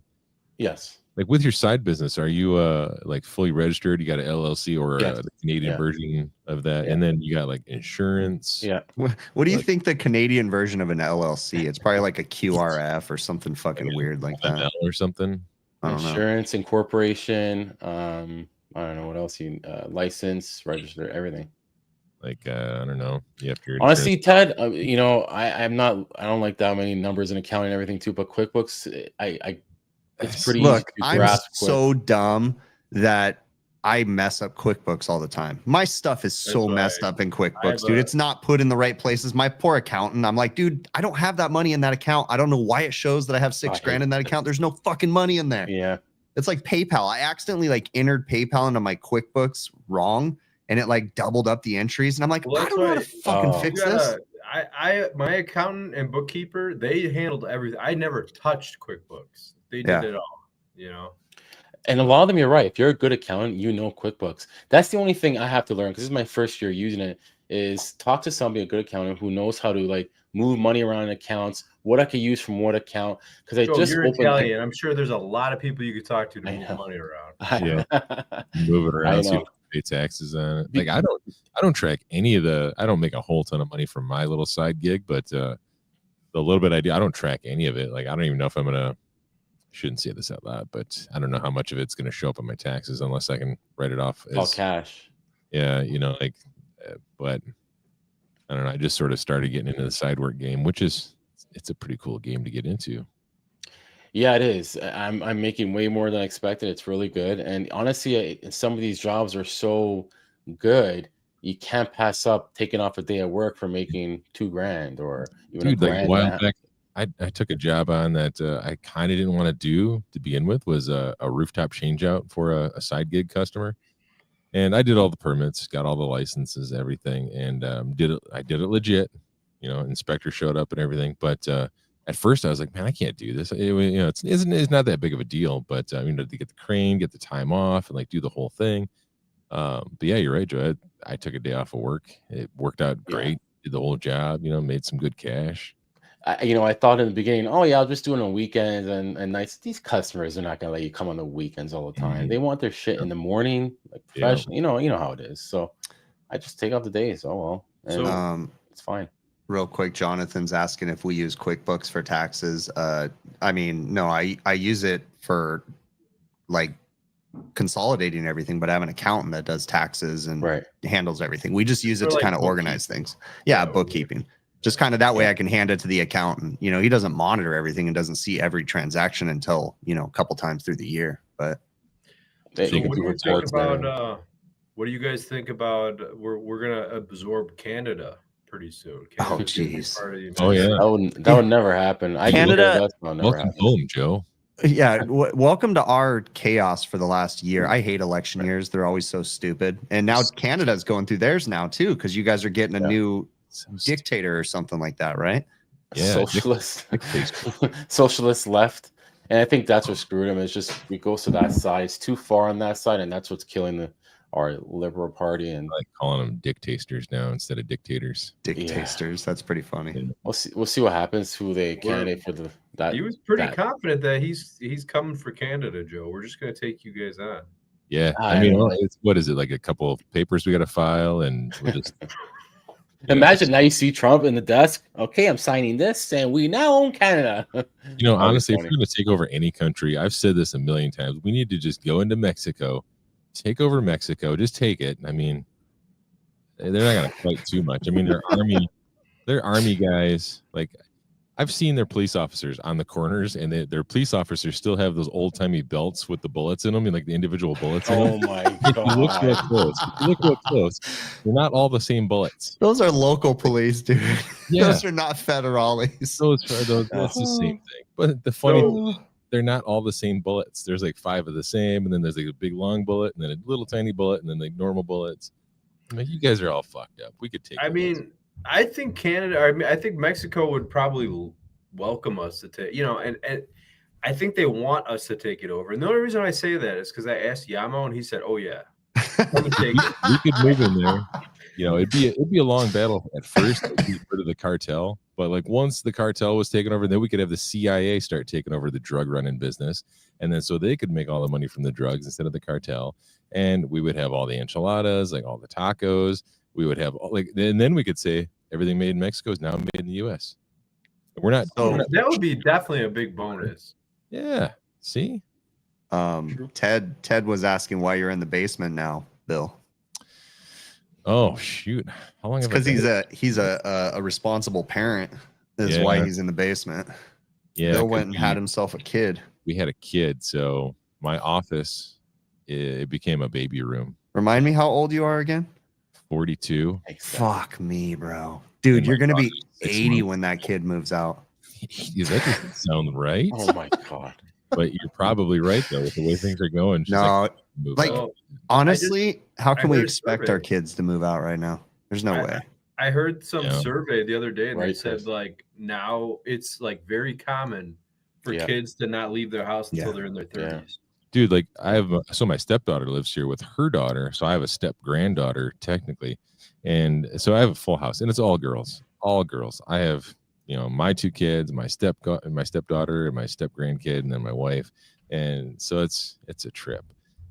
Yes. Like with your side business, are you like fully registered? You got an LLC or the Canadian version of that, and then you got like insurance. Yeah. What do you think the Canadian version of an LLC? It's probably like a QRF or something fucking weird like that, or something. Insurance, incorporation. I don't know what else. License, register, everything. Like I don't know. Honestly, Ted, I don't like that many numbers in accounting and everything too. But QuickBooks, it's pretty easy to grasp. I'm so dumb that I mess up QuickBooks all the time. My stuff is so messed up in QuickBooks, dude. It's not put in the right places. My poor accountant, I'm like, dude, I don't have that money in that account. I don't know why it shows that I have $6,000 in that account. There's no fucking money in there. Yeah. It's like PayPal. I accidentally entered PayPal into my QuickBooks wrong, and it like doubled up the entries. And I'm like, Well, I that's don't know how to why fucking Oh. fix you this. gotta, my accountant and bookkeeper, they handled everything. I never touched QuickBooks. They did Yeah. it all, you know. And a lot of them, you're right. If you're a good accountant, you know QuickBooks. That's the only thing I have to learn because this is my first year using it. Is talk to somebody, a good accountant who knows how to like move money around in accounts, what I could use from what account. Because I Joe, just you're opened. Italian. I'm sure there's a lot of people you could talk to I move know. money around. Yeah. Move it I around so you know. don't pay taxes on it. Like I don't track any of the. I don't make a whole ton of money from my little side gig, but the little bit I do, I don't track any of it. Like I don't even know if I'm gonna. Shouldn't say this out loud, but I don't know how much of it's gonna show up on my taxes unless I can write it off All as cash. yeah, you know, like. But I don't know. I just sort of started getting into the side work game, which is it's a pretty cool game to get into. Yeah, it is. I'm making way more than I expected. It's really good. And honestly, some of these jobs are so good, you can't pass up taking off a day at work for making $2,000 or even Dude, like a $1,000. while back, I took a job on that I kind of didn't want to do to begin with was a rooftop change out for a side gig customer. And I did all the permits, got all the licenses, everything, and I did it legit. You know, inspector showed up and everything. But at first I was like, man, I can't do this. It's not that big of a deal, but to get the crane, get the time off and like do the whole thing. But yeah, you're right, Joe. I took a day off of work. It worked out great. Did the whole job, made some good cash. I thought in the beginning, oh yeah, I'll just do it on weekends and nights. These customers are not gonna let you come on the weekends all the time. They want their shit in the morning, like professional. You know how it is. So I just take off the days. Oh well, and it's fine. Real quick, Jonathan's asking if we use QuickBooks for taxes. I mean, no, I use it for like consolidating everything, but I have an accountant that does taxes and handles everything. We just use it to kind of organize things. Yeah, bookkeeping. Just kind of that way I can hand it to the accountant. He doesn't monitor everything and doesn't see every transaction until, a couple times through the year. But so what do you guys think about we're gonna absorb Canada pretty soon? Oh jeez. Oh yeah. That would never happen. Canada, welcome home, Joe. Yeah, welcome to our chaos for the last year. I hate election years. They're always so stupid. And now Canada's going through theirs now too, because you guys are getting a new dictator or something like that, right? Yeah, socialist left, and I think that's what screwed him. It's just it goes to that side. It's too far on that side, and that's what's killing our liberal party. And I like calling them dictators now instead of dictators. Dictators. That's pretty funny. Yeah. We'll see what happens. Who they candidate for that? He was pretty confident that he's coming for Canada, Joe. We're just gonna take you guys on. Yeah, I mean, what is it, like a couple of papers we got to file, and we'll just. Imagine now you see Trump in the desk. Okay, I'm signing this, and we now own Canada. Honestly, if we're going to take over any country, I've said this a million times. We need to just go into Mexico, take over Mexico, just take it. I mean, they're not going to fight too much. I mean, they're army guys. Like I've seen their police officers on the corners, and their police officers still have those old timey belts with the bullets in them, and like the individual bullets. Oh my god! If you look real close, they're not all the same bullets. Those are local police, dude. Yeah. Those are not federales. That's the same thing. But the funny thing is, they're not all the same bullets. There's like 5 of the same, and then there's like a big long bullet, and then a little tiny bullet, and then like normal bullets. I mean, you guys are all fucked up. We could take. I think Canada. I think Mexico would probably welcome us to take. And I think they want us to take it over. And the only reason I say that is because I asked Yamo, and he said, "Oh yeah, we could move in there." It'd be a long battle at first to get rid of the cartel, but like once the cartel was taken over, then we could have the CIA start taking over the drug running business, and then so they could make all the money from the drugs instead of the cartel, and we would have all the enchiladas, like all the tacos. We would have and then we could say everything made in Mexico is now made in the U.S. That would be definitely a big bonus. Yeah. See. Ted was asking why you're in the basement now, Bill. Oh shoot! How long? Because he's a responsible parent. Is why he's in the basement. Yeah. Bill went and had himself a kid. We had a kid, so my office it became a baby room. Remind me how old you are again. 42. Fuck me, bro. Dude, you're gonna be 80 when that kid moves out. That doesn't sound right. Oh my god. But you're probably right though with the way things are going. She's No, move like, out. honestly, how can we heard a expect survey. our kids to move out right now? There's no way. I heard some Yeah. survey the other day, and they Right, said Chris. like now it's like very common for Yeah. kids to not leave their house until Yeah. they're in their Yeah. 30s. Dude, like so my stepdaughter lives here with her daughter, so I have a step granddaughter technically, and so I have a full house, and it's all girls. I have my two kids, my stepdaughter, and my step grandkid, and then my wife, and so it's a trip.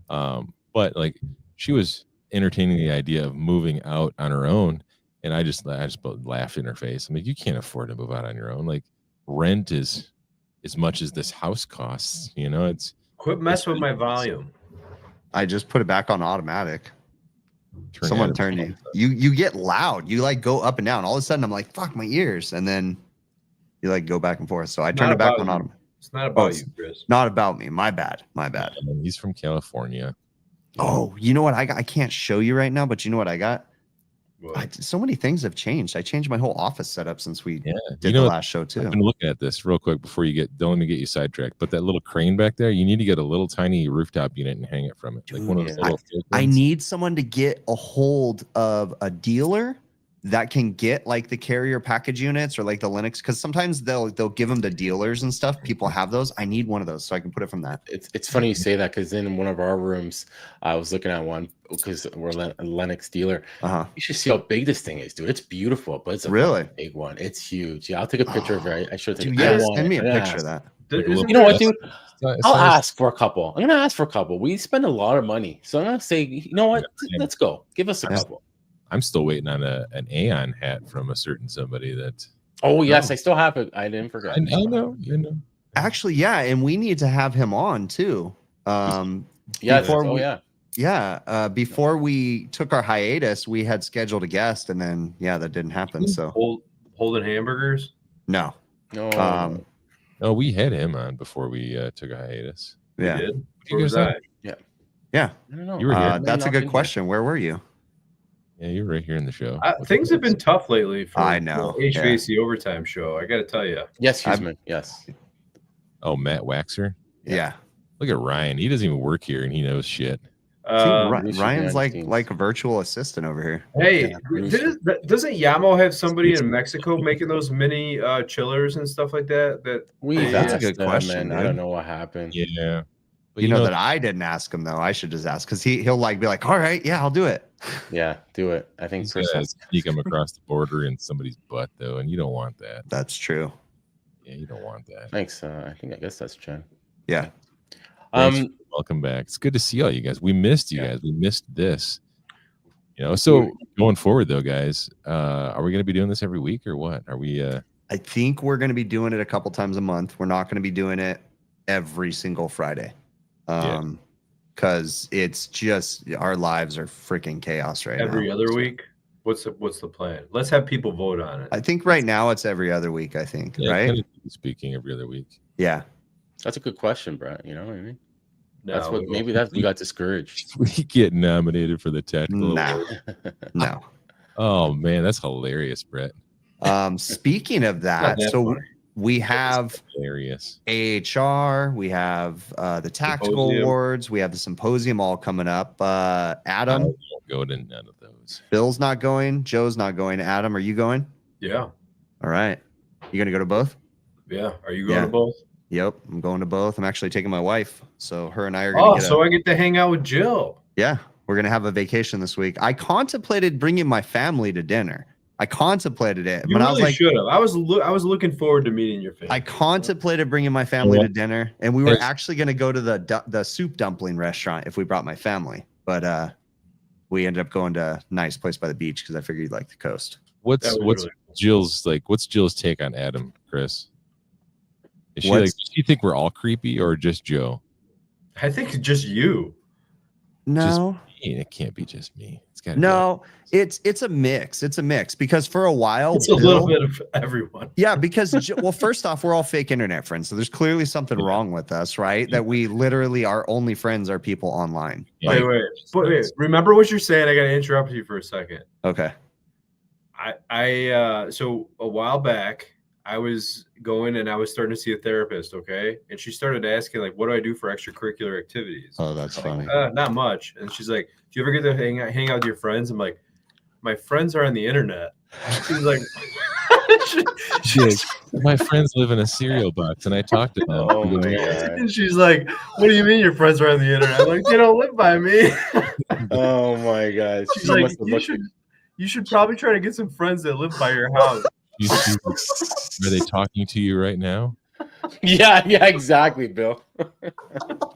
But like she was entertaining the idea of moving out on her own, and I just laughed in her face. I'm like, you can't afford to move out on your own. Like rent is as much as this house costs. It's Quit messing with my volume. I just put it back on automatic. turn Someone Adam turned on. you get loud. You like go up and down. All of a sudden, I'm like, fuck my ears, and then you like go back and forth. So I turned it back on automatic. It's not about it's you, Chris. Not about me. My bad. My bad. He's from California. Oh, you know what I got? I can't show you right now, but you know what I got? What? So many things have changed. I changed my whole office setup since we Yeah, did the last show I've too. been looking at this real quick before don't let me get you sidetracked. But that little crane back there, you need to get a little tiny rooftop unit and hang it from it, like one of those Dude, little. fake I ones. need someone to get a hold of a dealer that can get like the carrier package units or like the Linux, because sometimes they'll give them to dealers and stuff. People have those. I need one of those so I can put it from that. It's funny you say that because in one of our rooms, I was looking at one because we're a Linux dealer. You should see how big this thing is, dude. It's beautiful, but it's a Really fucking big one. It's huge. Yeah, I'll take a picture of it. I should take. Dude, I yeah, want send me a it. I'm gonna picture of ask. that. Like a little- You know what, dude? It's I'll nice. ask for a couple. I'm gonna ask for a couple. We spend a lot of money, so I'm gonna say, you know what? Let's go. Give us a Yeah. couple. I'm still waiting on an Aeon hat from a certain somebody that. Oh yes, I still have it. I didn't forget. I know. Actually, yeah, and we need to have him on too. Yes. before Oh we- yeah. Yeah, before we took our hiatus, we had scheduled a guest, and then that didn't happen. So Holding hamburgers. no, No. Oh, we had him on before we took a hiatus. We yeah, did. you Where was guys I? yeah. I don't know. You were here. That's a good question. Where were you? Yeah, you were right here in the show. Things have been tough lately for I know, the HVAC Overtime show. I got to tell you. Yes, Hughesman. Yes. Oh, Matt Waxer. Yeah. Look at Ryan. He doesn't even work here, and he knows shit. See, we should be Ryan's on teams. like a virtual assistant over here. Hey, Yeah, doesn't Yamo have somebody in Mexico making those mini chillers and stuff like that? That's a asked good them, question, and I dude. don't know what happened. Yeah. But You know that I didn't ask him though. I should just ask because he'll like be like, all right, yeah, I'll do it. Yeah, do it. I think he's Chris gonna has. sneak him across the border in somebody's butt, though, and you don't want that. That's true. Yeah, you don't want that. Thanks. I guess that's Chen. Yeah. Welcome back. It's good to see all you guys. We missed you guys. We missed this. So going forward though, guys, are we going to be doing this every week or what? Are we? I think we're going to be doing it a couple times a month. We're not going to be doing it every single Friday. Because it's just our lives are freaking chaos right now. Every other week. What's the plan? Let's have people vote on it. I think right now it's every other week. I think right. Kind of speaking every other week. Yeah. That's a good question, Brett. You know what I mean? No, That's what maybe we got discouraged. We get nominated for the technical. No. award. No. Oh man, that's hilarious, Brett. Speaking of Not that, so funny. we have Hilarious. AHR, we have the tactical Symposium. awards, we have the symposium all coming up. I Adam, don't go to none of those. Bill's not going, Joe's not going. Adam, are you going? Yeah. All right. You gonna go to both? Yeah. Are you going Yeah. to both? Yep, I'm going to both. I'm actually taking my wife, so her and I are gonna So I get to hang out with Jill. yeah, we're gonna have a vacation this week. I contemplated bringing my family to dinner. I contemplated it, You but I was really like, should have. I was looking forward to meeting your family. I contemplated bringing my family to dinner, and we were Yes. actually going to go to the soup dumpling restaurant if we brought my family, but we ended up going to a nice place by the beach because I figured you'd like the coast. What's That was what's really Jill's like? What's Jill's take on Adam, Chris? Is she What's- like? Does she think we're all creepy or just Joe? I think it's just you. No, It can't be just me. It's got no, it's a mix. It's a mix because for a while, It's a little bit of everyone. yeah, because well, first off, we're all fake internet friends, so there's clearly something wrong with us, right? That we literally our only friends are people online. Wait. Remember what you're saying. I got to interrupt you for a second. Okay. So a while back, I was going and I was starting to see a therapist, okay? And she started asking, like, what do I do for extracurricular activities? Oh, that's funny. Not much. And she's like, do you ever get to hang out with your friends? I'm like, my friends are on the internet. She's like, my friends live in a cereal box, and I talk to them. Oh my God. And she's like, what do you mean your friends are on the internet? I'm like, they don't live by me. Oh my God. She's like, you should probably try to get some friends that live by your house. Are they talking to you right now? Yeah, exactly, Bill.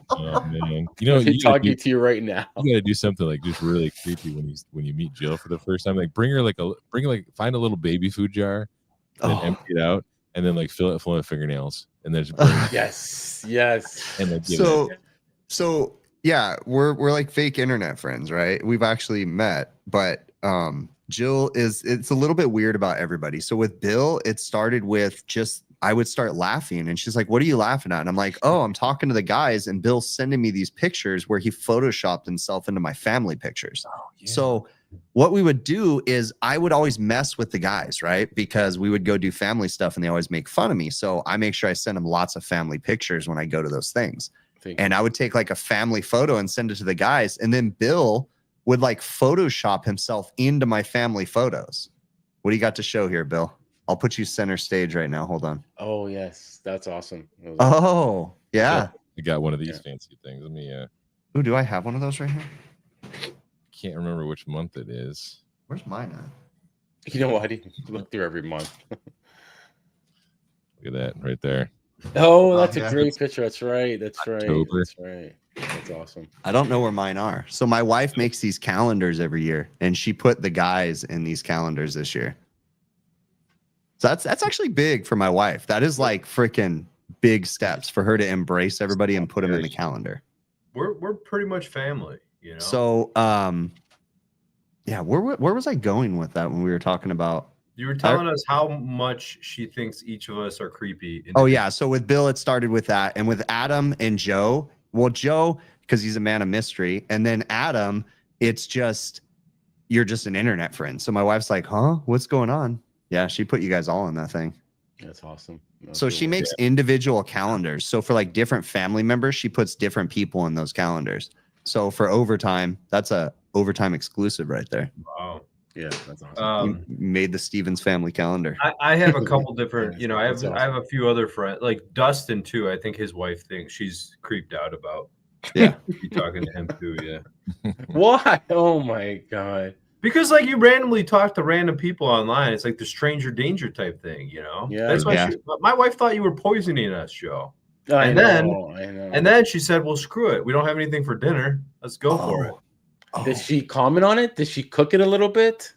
Oh man, He's talking to you right now. You gotta do something like just really creepy when you meet Jill for the first time. Like bring her find a little baby food jar, and then empty it out, and then like fill it full of fingernails, and then just bring it. Yes. And then So yeah, we're like fake internet friends, right? We've actually met, but Jill it's a little bit weird about everybody. So with Bill, it started with just I would start laughing and she's like, what are you laughing at? And I'm like, oh, I'm talking to the guys and Bill's sending me these pictures where he photoshopped himself into my family pictures. Oh, yeah. So what we would do is I would always mess with the guys, right? Because we would go do family stuff and they always make fun of me. So I make sure I send them lots of family pictures when I go to those things. And I would take like a family photo and send it to the guys. And then Bill would like Photoshop himself into my family photos. What do you got to show here, Bill? I'll put you center stage right now. Hold on. Oh, yes. That's awesome. Oh, yeah. I got one of these fancy things. Let me Ooh, do I have one of those right here? Can't remember which month it is. Where's mine at? You know what? I didn't look through every month. Look at that right there. Oh, that's a great picture. That's right. That's right. That's right. That's awesome. I don't know where mine are. So my wife makes these calendars every year, and she put the guys in these calendars this year. So that's actually big for my wife. That is like freaking big steps for her to embrace everybody and put them in the calendar. We're pretty much family, you know. So yeah, where was I going with that when we were talking about? You were telling us how much she thinks each of us are creepy. Oh yeah, so with Bill it started with that, and with Adam and Joe. Well, Joe because he's a man of mystery, and then Adam, it's just you're just an internet friend. So my wife's like, "Huh? What's going on?" Yeah, she put you guys all in that thing. That's awesome. So she makes individual calendars. So for like different family members, she puts different people in those calendars. So for overtime, that's a overtime exclusive right there. Wow. Yeah, that's awesome. You made the Stevens family calendar. I have a couple different, I have a few other friends, like Dustin too. I think his wife thinks she's creeped out about. Yeah. Be talking to him too. Yeah. Why? Oh my God. Because like you randomly talk to random people online, it's like the stranger danger type thing, you know. Yeah, that's why my wife thought you were poisoning us, Joe. I know. And then she said, "Well, screw it. We don't have anything for dinner. Let's go for it." Did she comment on it? Did she cook it a little bit?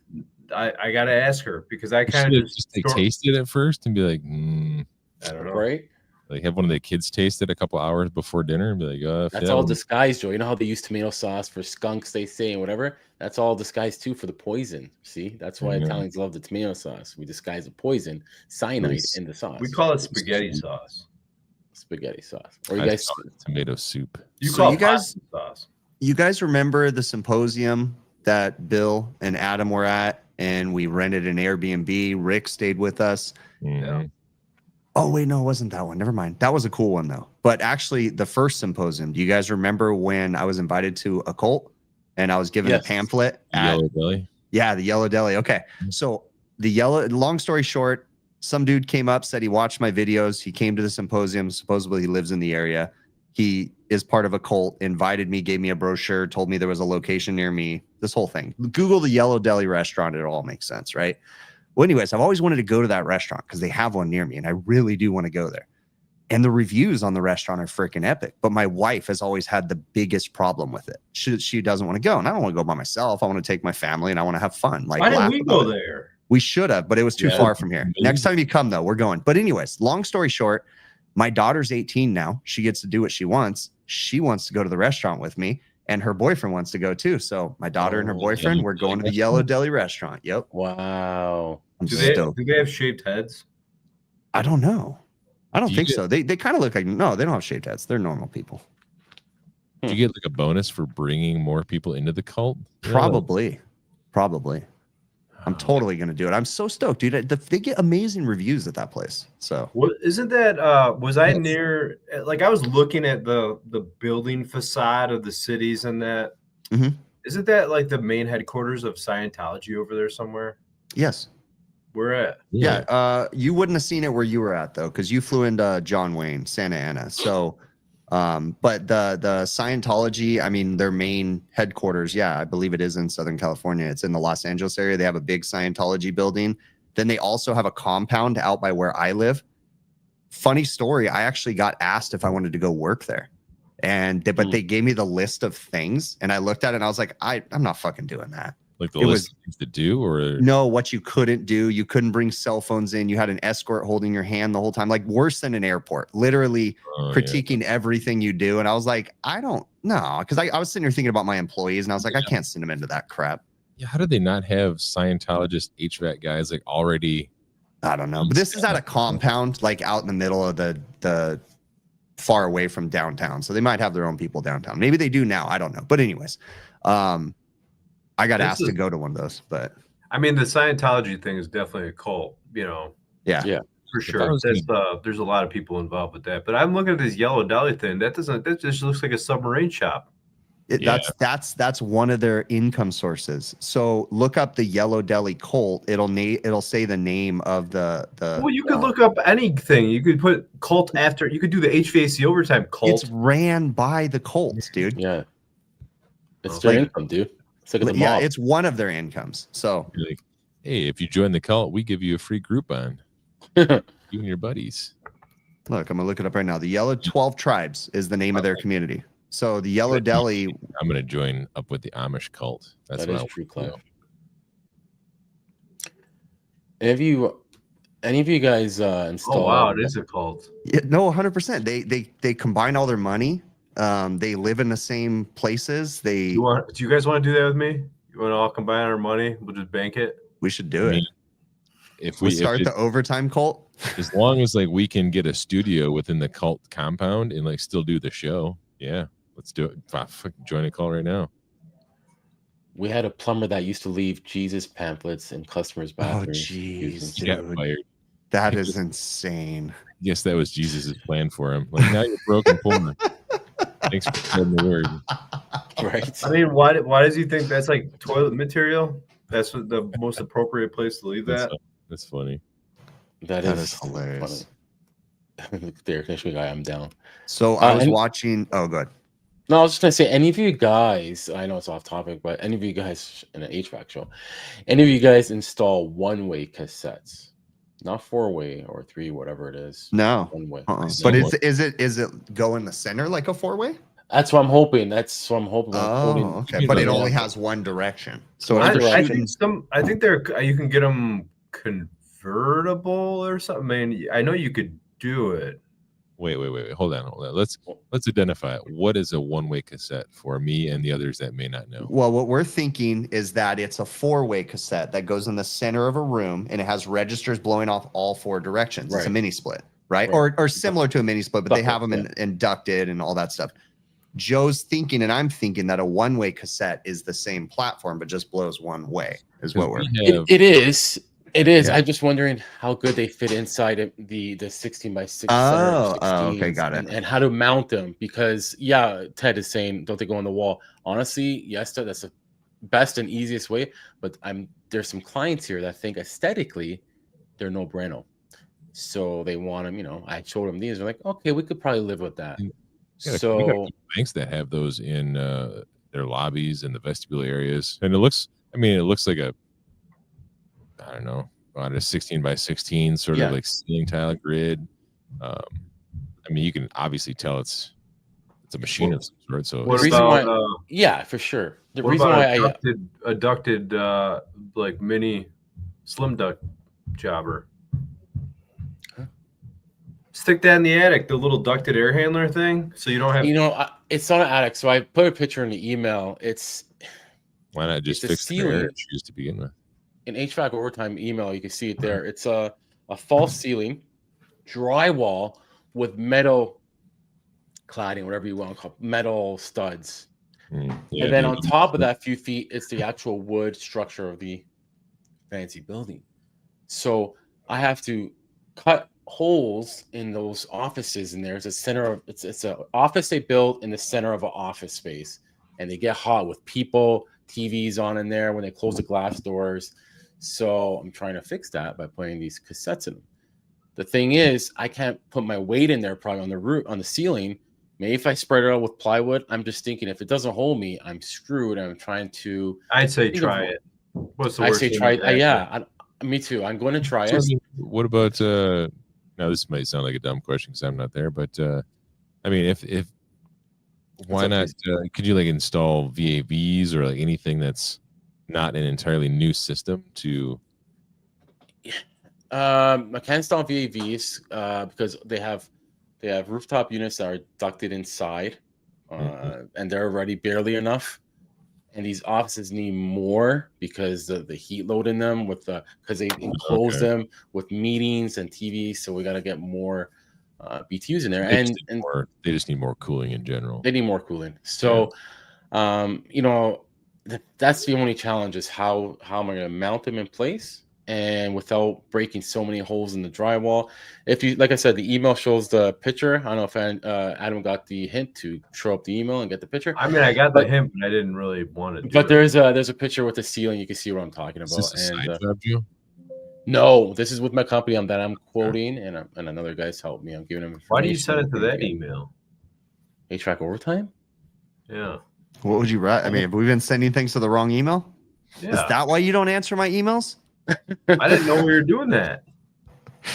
I gotta ask her because I kind of just taste it at first and be like, I don't know, right? Like have one of the kids taste it a couple hours before dinner and be like, that's all disguised, Joe. You know how they use tomato sauce for skunks, they say, and whatever? That's all disguised too for the poison. See, that's why Italians love the tomato sauce. We disguise the poison, cyanide in the sauce. We call it spaghetti sauce. Spaghetti sauce. Or you guys tomato soup. You guys sauce. You guys remember the symposium that Bill and Adam were at, and we rented an Airbnb. Rick stayed with us. Yeah. Oh, wait, no, it wasn't that one. Never mind. That was a cool one, though. But actually, the first symposium, do you guys remember when I was invited to a cult and I was given a pamphlet? Yellow Deli? Yeah, the Yellow Deli. Okay. So long story short, some dude came up, said he watched my videos. He came to the symposium. Supposedly, he lives in the area. He is part of a cult, invited me, gave me a brochure, told me there was a location near me, this whole thing. Google the Yellow Deli restaurant. It all makes sense, right? Well, anyways, I've always wanted to go to that restaurant because they have one near me, and I really do want to go there. And the reviews on the restaurant are freaking epic. But my wife has always had the biggest problem with it. She doesn't want to go, and I don't want to go by myself. I want to take my family, and I want to have fun. Like, why didn't we go there? We should have, but it was too far from here. Next time you come, though, we're going. But anyways, long story short, my daughter's 18 now. She gets to do what she wants. She wants to go to the restaurant with me. And her boyfriend wants to go too. So my daughter and her boyfriend, we're going to the Yellow Deli restaurant. Yep. Wow. Do they have shaved heads? I don't know. I don't think so. They kind of look like, no, they don't have shaved heads. They're normal people. Do you get like a bonus for bringing more people into the cult? Probably. I'm totally gonna do it. I'm so stoked, dude. They get amazing reviews at that place. So What isn't that? Was I Yes. near? Like I was looking at the building facade of the cities and that. Mhm. Isn't that like the main headquarters of Scientology over there somewhere? yes, Where at? yeah. You wouldn't have seen it where you were at though, because you flew into John Wayne, Santa Ana. So, but the Scientology, I mean, their main headquarters, yeah, I believe it is in Southern California. It's in the Los Angeles area. They have a big Scientology building. Then they also have a compound out by where I live. Funny story, I actually got asked if I wanted to go work there. But they gave me the list of things and I looked at it and I was like, I'm not fucking doing that. Like the It list was- of things to do, or No, what you couldn't do. You couldn't bring cell phones in. You had an escort holding your hand the whole time, like worse than an airport, literally critiquing everything you do. And I was like, I don't know. Because I was sitting here thinking about my employees and I was like, I can't send them into that crap. Yeah, how do they not have Scientologist HVAC guys like already? I don't know. But this is at a compound, like out in the middle of the far away from downtown. So they might have their own people downtown. Maybe they do now. I don't know. But anyways, I got asked to go to one of those, but I mean, the Scientology thing is definitely a cult, you know. yeah. For sure. There's a lot of people involved with that. But I'm looking at this Yellow Deli thing. That just looks like a submarine shop. That's one of their income sources. So look up the Yellow Deli cult. It'll say the name of the. Well, you could look up anything. You could put cult after. You could do the HVAC Overtime cult. It's ran by the cults, dude. Yeah. It's their income, dude. It's like Yeah, it's one of their incomes. So You're like, hey, if you join the cult, we give you a free Groupon. You and your buddies. look, I'm gonna look it up right now. The Yellow 12 Tribes is the name of their community. So the Yellow Deli. I'm gonna join up with the Amish cult. That's That what is I true, want Clive. Any of you guys install? Oh wow, it is a cult. Yeah, no, 100%. They combine all their money. They live in the same places. Do you guys want to do that with me? You want to all combine our money? We'll just bank it. We should do it. If We start the overtime cult. as long as like we can get a studio within the cult compound and like still do the show, yeah, let's do it. Fucking join a cult right now. We had a plumber that used to leave Jesus pamphlets in customers' bathrooms. jeez, He got dude. fired. That is insane. Guess that was Jesus' plan for him. Like, now you're broken plumber. Thanks for spreading the word. Right? I mean, why does he think that's like toilet material? That's what the most appropriate place to leave that. That's funny. That is hilarious. Funny. The air conditioning guy, I'm down. So I was watching. Oh, good. No, I was just gonna say, any of you guys, I know it's off topic, but any of you guys in an HVAC show, any of you guys install one-way cassettes, not four-way or three, whatever it is. No. One-way. But is it go in the center like a four-way? That's what I'm hoping. That's what I'm hoping. Oh, okay. But it only has one direction. So I shooting. think you can get them convertible or something. I mean, I know you could do it. Wait. Hold on. Let's identify it. What is a one-way cassette for me and the others that may not know? Well, what we're thinking is that it's a four-way cassette that goes in the center of a room and it has registers blowing off all four directions. It's a mini split, right? Or similar to a mini split, but they have them inducted and all that stuff. Joe's thinking, and I'm thinking that a one-way cassette is the same platform, but just blows one way. Is what we're. It is. It is. Yeah. I'm just wondering how good they fit inside the 16 by 6. Okay, got it. And how to mount them, because Ted is saying, don't they go on the wall? Honestly, yes, that's the best and easiest way. But there's some clients here that think aesthetically they're no bueno, so they want them. You know, I showed them these. They're like, okay, we could probably live with that. We got banks that have those in their lobbies and the vestibule areas, and it looks like I don't know, about a 16 by 16 sort of like ceiling tile grid. I mean, you can obviously tell it's a machine of some sort. So What the reason about, why, for sure. The what reason about why a ducted like mini slim duct jobber? Stick that in the attic, the little ducted air handler thing, so you don't have. It's not an attic. So I put a picture in the email. Why not just fix the air issues to begin with? In HVAC Overtime email, you can see it there. It's a false ceiling, drywall with metal cladding, whatever you want to call it, metal studs. Yeah, and then on top of that few feet, it's the actual wood structure of the fancy building. So I have to cut holes in those offices, and there's a center of it's an office they built in the center of an office space, and they get hot with people, TVs on in there when they close the glass doors. So I'm trying to fix that by putting these cassettes in them. The thing is, I can't put my weight in there probably on the roof, on the ceiling. Maybe if I spread it out with plywood, I'm just thinking if it doesn't hold me, I'm screwed. I'm trying to. I'd say try it. What's the I worst say thing try that it. could Yeah, me too. I'm going to try So, it. I mean, what about now this might sound like a dumb question because I'm not there, but I mean if why not could you like install VAVs or like anything that's not an entirely new system to I can install VAVs because they have rooftop units that are ducted inside, and they're already barely enough. And these offices need more because the heat load in them because they enclose them with meetings and TVs. So we got to get more BTUs in there, they just need more cooling in general. They need more cooling. So, you know, that's the only challenge is how am I going to mount them in place and without breaking so many holes in the drywall. If you, like I said, the email shows the picture. I don't know if Adam got the hint to show up the email and get the picture. I mean, I got the hint, but I didn't really want to do But it. there's a picture with the ceiling. You can see what I'm talking about. Is this a side job, Joe? No, this is with my company that I'm quoting, and another guy's helped me. I'm giving him. Why do you send it to that email? HVAC Overtime? Yeah. What would you write? I mean, have we been sending things to the wrong email? Yeah. Is that why you don't answer my emails? I didn't know we were doing that.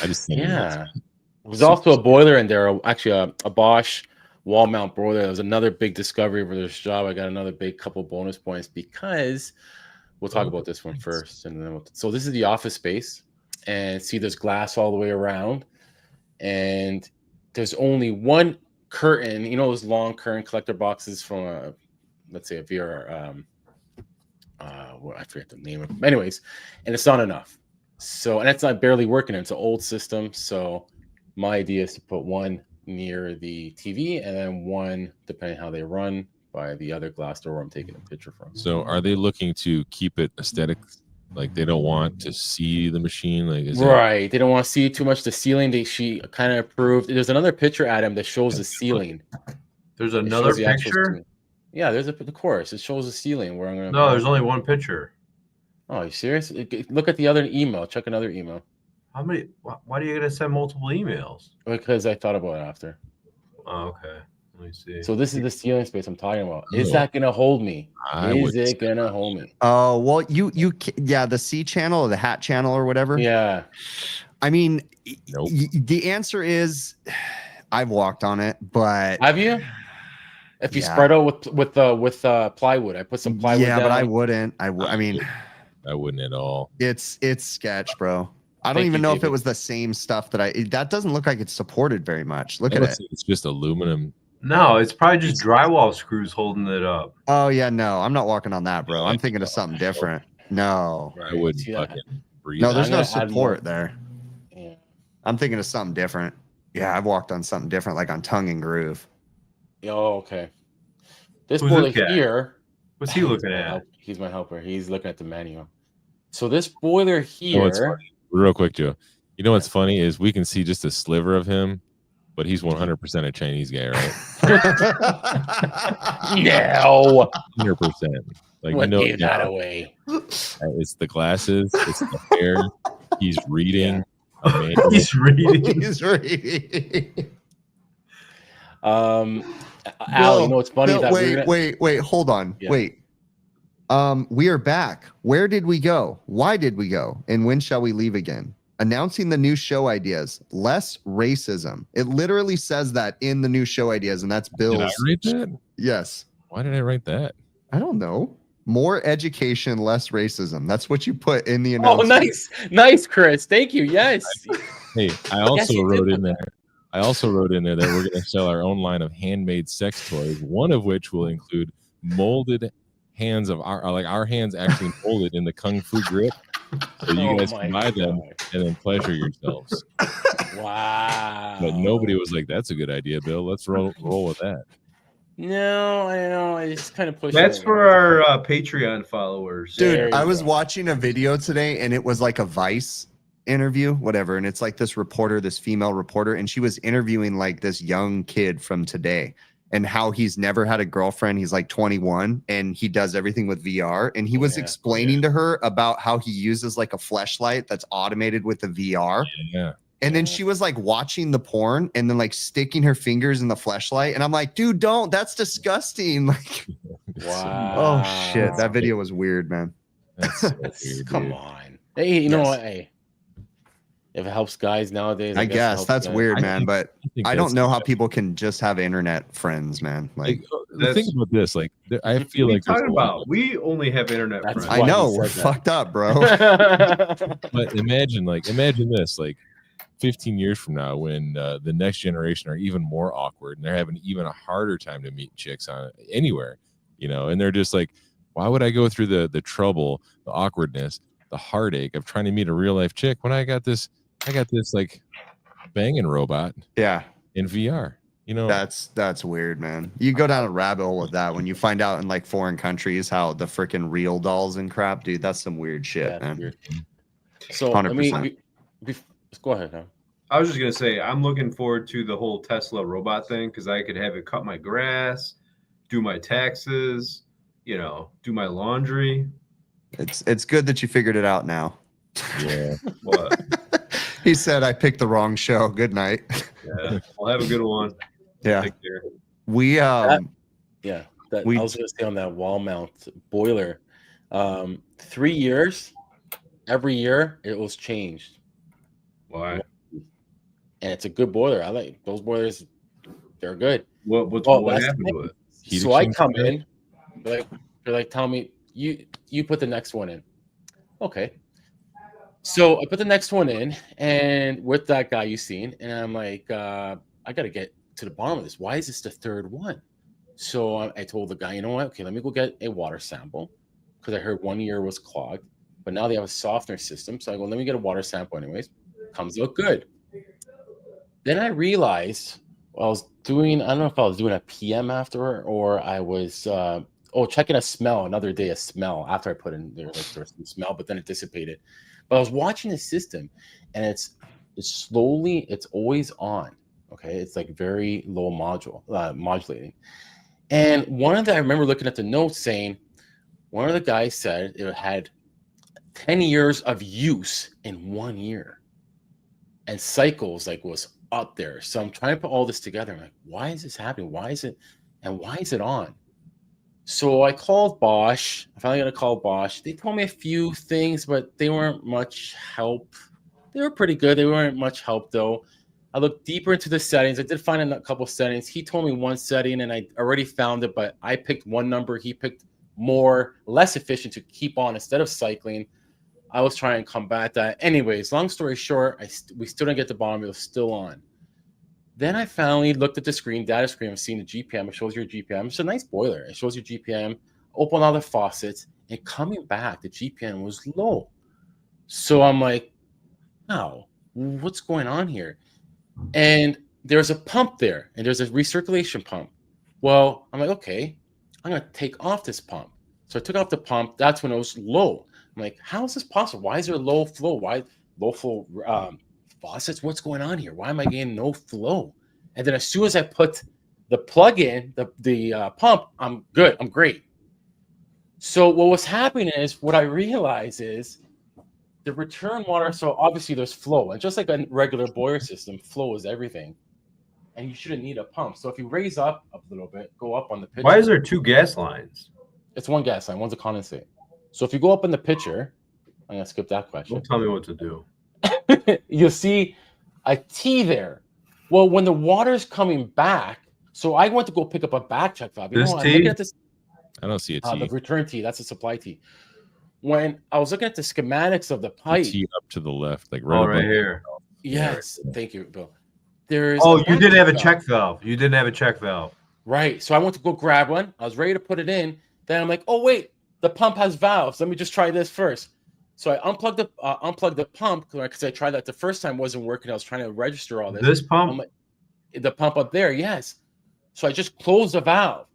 I just There's also a boiler in there, actually a Bosch wall mount boiler. There was another big discovery for this job. I got another big couple bonus points because we'll talk about this one first. And then so this is the office space, and see there's glass all the way around, and there's only one curtain. You know those long curtain collector boxes from let's say a VR. I forget the name of it. Anyways, and it's not enough. So, and it's not barely working. It's an old system. So my idea is to put one near the TV and then one, depending how they run, by the other glass door where I'm taking a picture from. So are they looking to keep it aesthetic? Like they don't want to see the machine? Like Right. They don't want to see too much the ceiling. She kind of approved. There's another picture, Adam, that shows the ceiling. There's another picture? Yeah, there's of course. It shows the ceiling where I'm going to. No, there's only one picture. Oh, are you serious? Look at the other email. Check another email. How many? Why do you gotta send multiple emails? Because I thought about it after. Oh, okay. Let me see. So this is the ceiling space I'm talking about. Is that gonna hold me? Is it gonna hold me? Oh, well, the C channel or the hat channel or whatever. Yeah. I mean, Nope. The answer is I've walked on it, but Have you? If you spread out with plywood, I put some plywood. Yeah, down. but I wouldn't. I mean, I wouldn't at all. It's sketch, bro. I don't even know if it was the same stuff that doesn't look like it's supported very much. Look at it. It's just aluminum. No, it's probably just drywall screws holding it up. Oh yeah, no, I'm not walking on that, bro. I'm thinking of something different. No, I wouldn't fucking breathe. No, there's no support there. Yeah. I'm thinking of something different. Yeah, I've walked on something different, like on tongue and groove. Oh, okay. This Who's boiler this guy? here. What's he looking at? He's my helper. He's looking at the manual. So this boiler here. what's funny? Real quick, Joe. You know what's funny is we can see just a sliver of him, but he's 100% a Chinese guy, right? No. 100%. Like give that away. It's the glasses. It's the hair. He's reading. He's reading. He's reading. Al, you know what's funny? Wait, hold on. Yeah. Wait. We are back. Where did we go? Why did we go? And when shall we leave again? Announcing the new show ideas. Less racism. It literally says that in the new show ideas, and that's Bill's. Did I read that? Yes. Why did I write that? I don't know. More education, less racism. That's what you put in the announcement. Oh, nice, Chris. Thank you. Yes. Hey, I also wrote in there that we're going to sell our own line of handmade sex toys, one of which will include molded hands of our hands actually molded in the Kung Fu grip. So you guys can buy them and then pleasure yourselves. Wow. But nobody was like, that's a good idea, Bill. Let's roll with that. No, I know. I just kind of pushed That's it. for our Patreon followers. Dude, There you I was go. watching a video today and it was like a Vice interview, whatever. And it's like this reporter, this female reporter, and she was interviewing like this young kid from today and how he's never had a girlfriend. He's like 21 and he does everything with VR. And he was Yeah. explaining to her about how he uses like a fleshlight that's automated with the VR. Yeah. And then she was like watching the porn and then like sticking her fingers in the fleshlight. And I'm like, dude, don't. That's disgusting. Like, Wow. oh shit. That video was weird, man. That's so weird, Come dude. on. Hey, you know Yes. what? Hey, if it helps guys nowadays, I guess it guess helps that's guys. weird, I man. think- But think I don't that's- know how people can just have internet friends, man. Like, the thing about this, like, I What feel are you like there's talking a lot about? We only have internet That's friends. why I he know said we're that. fucked up, bro. But imagine this, like 15 years from now, when the next generation are even more awkward and they're having even a harder time to meet chicks on anywhere, and they're just like, why would I go through the trouble, the awkwardness, the heartache of trying to meet a real life chick when I got this like banging robot Yeah, in VR? that's weird, man. You go down a rabbit hole with that when you find out in like foreign countries how the freaking real dolls and crap, dude. That's some weird shit, That's man. weird. So let me 100%. go ahead now. I was just gonna say I'm looking forward to the whole Tesla robot thing because I could have it cut my grass, do my taxes, do my laundry. It's good that you figured it out now. Yeah. What? He said I picked the wrong show. Good night. Yeah, I'll have a good one. Yeah, Take care. we Yeah, I We- was going to say on that wall mount boiler, 3 years, every year it was changed, Why? and it's a good boiler. I like those boilers; they're good. What Well, that's the happened thing. to it? Heat So I exchange come fan? in, they're like, tell me you put the next one in. Okay. So I put the next one in, and with that guy you seen, and I'm like, I got to get to the bottom of this. Why is this the third one? So I told the guy, you know what? Okay, let me go get a water sample because I heard 1 year was clogged, but now they have a softener system. So I go, let me get a water sample anyways. Comes out good. Then I realized I was doing, I don't know if I was doing a PM after or I was, checking a smell another day, a smell after I put in there, like there was some smell, but then it dissipated. But I was watching the system and it's slowly, it's always on. Okay. It's like very low modulating. And I remember looking at the notes saying, one of the guys said it had 10 years of use in 1 year. And cycles like was up there. So I'm trying to put all this together. I'm like, why is this happening? Why is it on? So I called Bosch. I finally got to call Bosch. They told me a few things, but they weren't much help. They were pretty good. They weren't much help though. I looked deeper into the settings. I did find a couple settings. He told me one setting and I already found it, but I picked one number. He picked less efficient to keep on instead of cycling. I was trying to combat that. Anyways, long story short, we still didn't get to the bottom. It was still on. Then I finally looked at the screen, data screen. I'm seeing the GPM. It shows your GPM. It's a nice boiler. It shows your GPM. Open all the faucets, and coming back, the GPM was low. So I'm like, "Wow, what's going on here?" And there's a pump there, and there's a recirculation pump. Well, I'm like, okay, I'm gonna take off this pump. So I took off the pump. That's when it was low. I'm like, how is this possible? Why is there low flow? Why low flow faucets? What's going on here? Why am I getting no flow? And then as soon as I put the plug in, the pump, I'm good. I'm great. So what was happening is what I realized is the return water. So obviously there's flow, and just like a regular boiler system, flow is everything. And you shouldn't need a pump. So if you raise up a little bit, go up on the pitcher. Why is there two gas lines? It's one gas line, one's a condensate. So if you go up in the pitcher, I'm gonna skip that question. Don't tell me what to do. You'll see a T there. Well, when the water's coming back, so I went to go pick up a back check valve. This I'm T? looking at this. I don't see a T. The return T, that's a supply T. When I was looking at the schematics of the The pipe, T up to the left, like right Oh, above. right here. yes, thank you, Bill. There's Oh, you back did have a valve. check valve. You didn't have a check valve. Right. So I went to go grab one. I was ready to put it in. Then I'm like, oh wait, the pump has valves. Let me just try this first. So I unplugged the pump because I tried that the first time, wasn't working. I was trying to register all this. This pump? I'm like, the pump up there, yes. So I just closed the valve.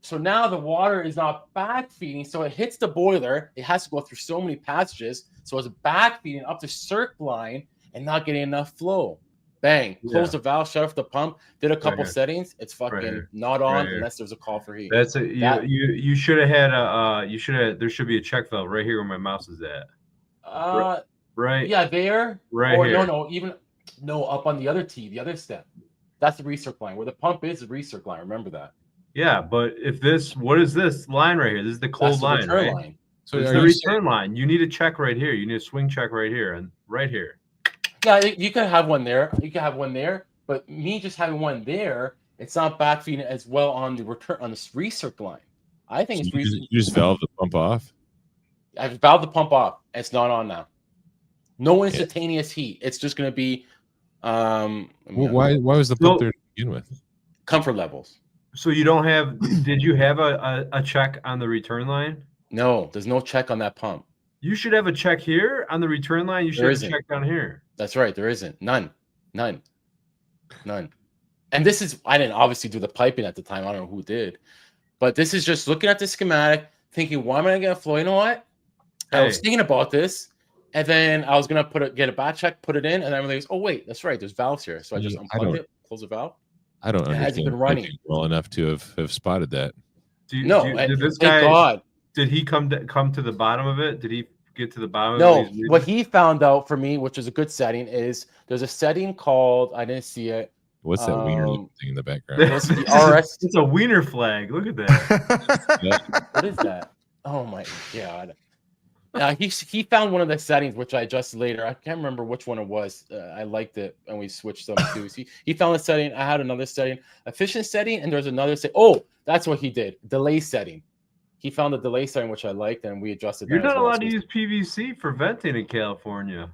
So now the water is not back feeding. So it hits the boiler. It has to go through so many passages. So it's back feeding up the circ line and not getting enough flow. Bang, close the valve, shut off the pump, did a couple settings. It's fucking not on unless there's a call for heat. That's a you should have had a there should be a check valve right here where my mouse is at. Right. Yeah, there. Right or here. No, up on the other T, the other step. That's the recirc line. Where the pump is the recirc line. Remember that. Yeah, but what is this line right here? This is the cold line, right? Line. So it's the return line. You need a check right here. You need a swing check right here and right here. Yeah, you can have one there. You can have one there, but me just having one there, it's not backfeeding as well on the return on this recirc line. I think so you just valve the pump off. I've valved the pump off. It's not on now. No instantaneous heat. It's just going to be. Why was the pump there to begin with? Comfort levels. So you don't have? Did you have a check on the return line? No, there's no check on that pump. You should have a check here on the return line. You should have a check down here. That's right. There isn't. None. And this is, I didn't obviously do the piping at the time. I don't know who did. But this is just looking at the schematic, thinking, why am I going to get a flow? You know what? I was thinking about this. And then I was going to get a back check, put it in. And then I realized, oh, wait, that's right. There's valves here. So I just unplugged it, close the valve. I don't understand. It hasn't been running well enough to have spotted that. Did this guy, God. Did he come to the bottom of it? Did he get to the bottom of it? No, what he found out for me, which is a good setting, is there's a setting called, I didn't see it. What's that wiener thing in the background? It's a wiener flag. Look at that. What is that? Oh my God. He found one of the settings, which I adjusted later. I can't remember which one it was. I liked it, and we switched them too. He found a setting. I had another setting, efficient setting, and there's another setting. Oh, that's what he did. Delay setting. He found the delay setting, which I liked, and we adjusted. You're not allowed to use PVC for venting in California.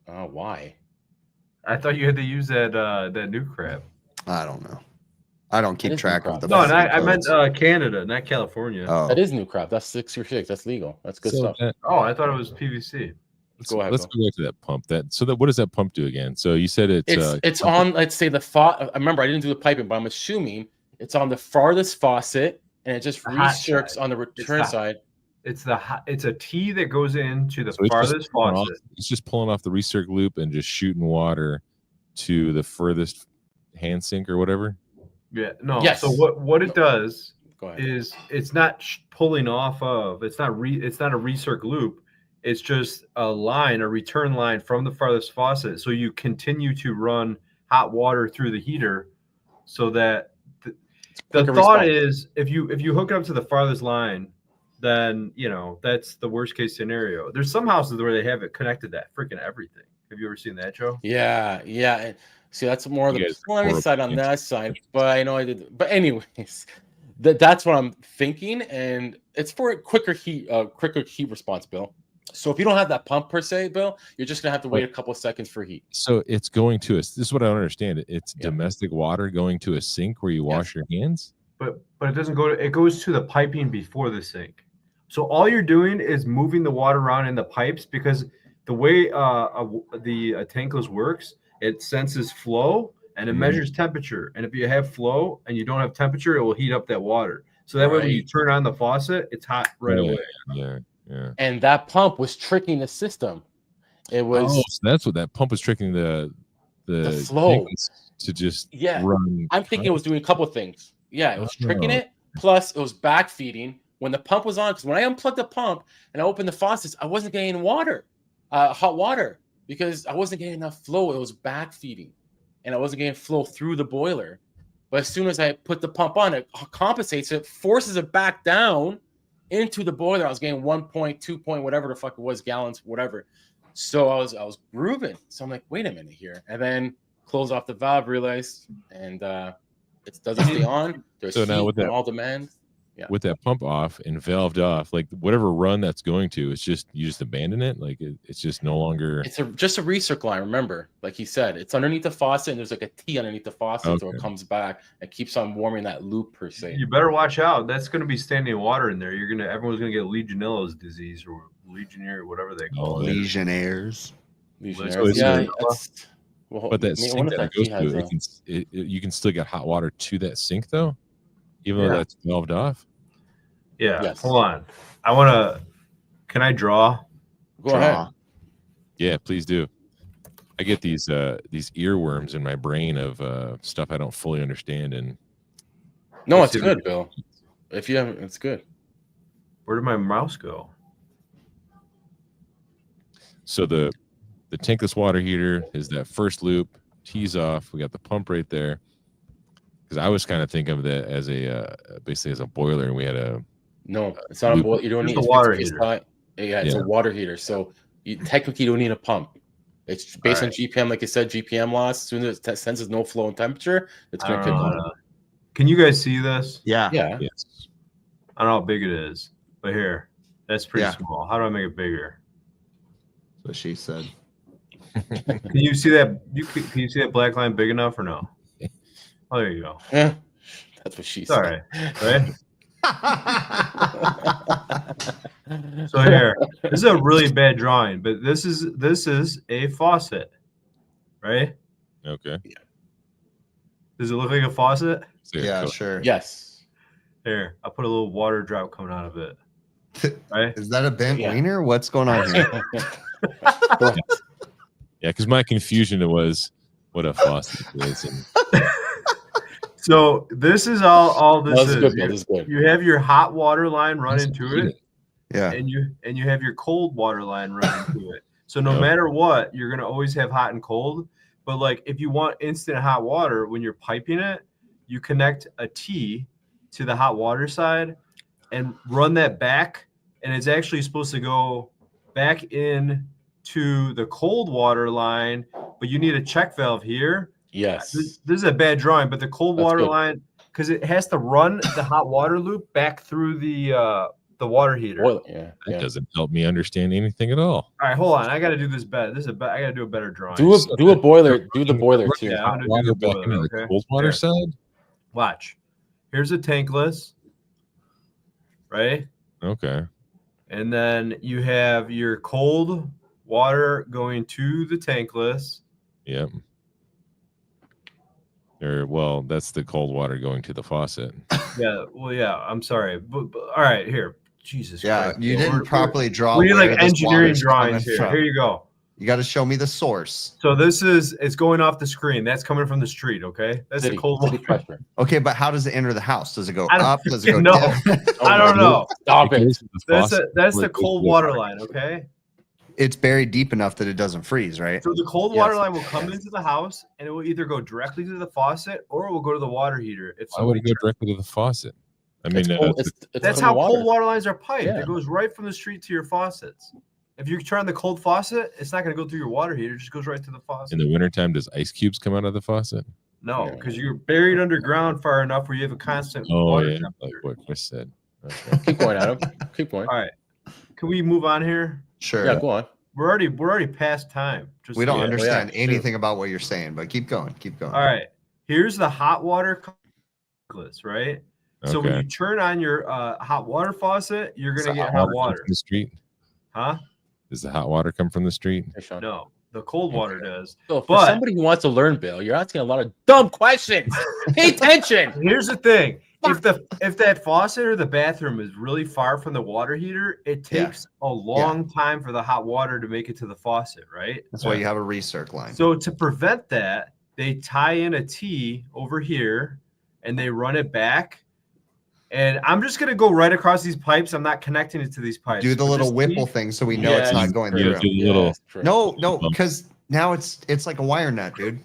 Why? I thought you had to use that new crap. I don't know. I don't keep track of the. No, I meant Canada, not California. Oh. That is new crap. That's 636. That's legal. That's good stuff. I thought it was PVC. Let's go back to that pump. What does that pump do again? So you said it's on. Let's say I remember I didn't do the piping, but I'm assuming it's on the farthest faucet, and it just recircs on the return side. It's a T that goes into the farthest faucet. It's just pulling off the recirc loop and just shooting water to the furthest hand sink or whatever. Yeah, no. Yes. So what it does is it's not pulling off of. It's not a recirc loop. It's just a return line from the farthest faucet. So you continue to run hot water through the heater, so that the thought is if you hook it up to the farthest line, then that's the worst case scenario. There's some houses where they have it connected to freaking everything. Have you ever seen that, Joe? Yeah. See, that's more of the plumbing side on that side, but I know I did. But anyways, that's what I'm thinking, and it's for a quicker heat response, Bill. So if you don't have that pump per se, Bill, you're just gonna have to wait a couple of seconds for heat. So it's going to this is what I don't understand. It's domestic water going to a sink where you wash your hands, but it doesn't go. It goes to the piping before the sink. So all you're doing is moving the water around in the pipes, because the way the tankless works. It senses flow and it measures temperature. And if you have flow and you don't have temperature, it will heat up that water. So that way when you turn on the faucet, it's hot right away. Yeah. And that pump was tricking the system. It was. Oh, so that's what that pump was tricking the flow to just run. I'm thinking it was doing a couple of things. Yeah, it was tricking it. Plus, it was back feeding when the pump was on. Because when I unplugged the pump and I opened the faucets, I wasn't getting water, hot water. Because I wasn't getting enough flow. It was back feeding, and I wasn't getting flow through the boiler. But as soon as I put the pump on, it compensates it, forces it back down into the boiler. I was getting 1.2 whatever the fuck it was, gallons, whatever. So I was grooving. So I'm like, wait a minute here, and then close off the valve, realized, and it doesn't stay on. There's heat now with all demand. Yeah. With that pump off and valved off, like whatever run that's going to, it's just you just abandon it. Like it's just no longer. It's just a recirc line. Remember, like he said, it's underneath the faucet, and there's like a T underneath the faucet, so it comes back and keeps on warming that loop per se. You better watch out. That's going to be standing water in there. Everyone's going to get Legionellas disease or Legionnaire, whatever they call it. Legionnaires. Yeah. Well, But that I mean, sink one of that that it goes key has to, you can still get hot water to that sink though, even though Yeah. that's valved off. Yeah. Yes. Hold on. I want to. Can I draw? Go ahead. Yeah, please do. I get these earworms in my brain of stuff I don't fully understand, and No, Let's it's see if good, Bill. If you haven't, it's good. Where did my mouse go? so the tankless water heater is that first loop, tees off. We got the pump right there. Because I was kind of thinking of that as a basically as a boiler, and we had a No, it's not a Loop. boil. You don't Just need a it's water 50 heater. PSI. Yeah, it's Yeah. a water heater. So you technically don't need a pump. It's based on GPM, like I said, GPM loss. As soon as it senses no flow and temperature, it's I going to don't kick know. on. Can you guys see this? Yeah. Yeah. yes. I don't know how big it is, but here, that's pretty Yeah. small. How do I make it bigger? That's what she said. Can you see that? Can you see that black line big enough or no? Oh, there you go. Yeah. That's what she It's all said. right, right? So here, this is a really bad drawing, but this is a faucet, right? Okay. Does it look like a faucet? So Yeah, go- sure. Yes. Here, I put a little water drop coming out of it. Right? Is that a bent Yeah. wiener? What's going on here? Yeah, because my confusion was what a faucet is, and So this is all No, this this is is. good, Bill. This is good. You have your hot water line running to Heat it, Yeah. and you have your cold water line running to it. So no Yep. matter what, you're gonna always have hot and cold. But like if you want instant hot water when you're piping it, you connect a T to the hot water side and run that back, and it's actually supposed to go back in to the cold water line, but you need a check valve here. Yes. This is a bad drawing, but the cold That's water good. line, because it has to run the hot water loop back through the water heater. Boil it. Yeah. that Yeah. doesn't help me understand anything at all. All right, hold on. I got to do this better. I got to do a better drawing. Do a boiler. Do the boiler too. Yeah, I'm gonna do Water the back boiler, into the okay? cold water Here. side. Watch. Here's a tankless, right? Okay. And then you have your cold water going to the tankless. Yep. Or well, that's the cold water going to the faucet. Yeah. Well, yeah. I'm sorry, but all right. Here, Jesus. Yeah, Christ. you We're- didn't properly draw. We need where like this engineering water's coming drawings here. from. Here you go. You got to show me the source. So it's going off the screen. That's coming from the street. Okay, that's City, the cold city water. pressure. Okay, but how does it enter the house? Does it go I don't up? Does it go know. down? I don't know. Stop It it. goes to the That's faucet that's before the it goes cold to the water water. line. Okay, It's buried deep enough that it doesn't freeze, right? so the cold Yes. water line will come into the house, and it will either go directly to the faucet or it will go to the water heater. If Why would somebody it go directly to the faucet? I mean, It's cold- it's That's from how the water. cold water lines are piped. Yeah. It goes right from the street to your faucets. If you turn on the cold faucet, it's not going to go through your water heater. It just goes right to the faucet. in the wintertime, does ice cubes come out of the faucet? No, Yeah. because you're buried underground far enough where you have a constant Oh water yeah, temperature. like what Chris said. Okay. Keep going, Adam. Keep going. All right, can we move on here? Sure. Yeah, go on. We're already past time. Just We don't Yeah. understand Oh, yeah, anything about what you're saying, but keep going. Keep going. All right, here's the hot water tankless, right? So when Okay. you turn on your hot water faucet, you're Does gonna the get hot come water, from the street? huh? Does the hot water come from the street? Hey, Sean. No, the cold water does. So for But- somebody who wants to learn, Bill, you're asking a lot of dumb questions. Pay attention. Here's the thing: if that faucet or the bathroom is really far from the water heater, it Yeah. takes a long time for the hot water to make it to the faucet, right? That's why you have a recirc line. So to prevent that, they tie in a T over here and they run it back. And I'm just gonna go right across these pipes. I'm not connecting it to these pipes. Do the But little this whipple T- thing so we know Yes, it's not going Yeah, through. do the little. Yes, correct. No, because now it's like a wire nut, dude.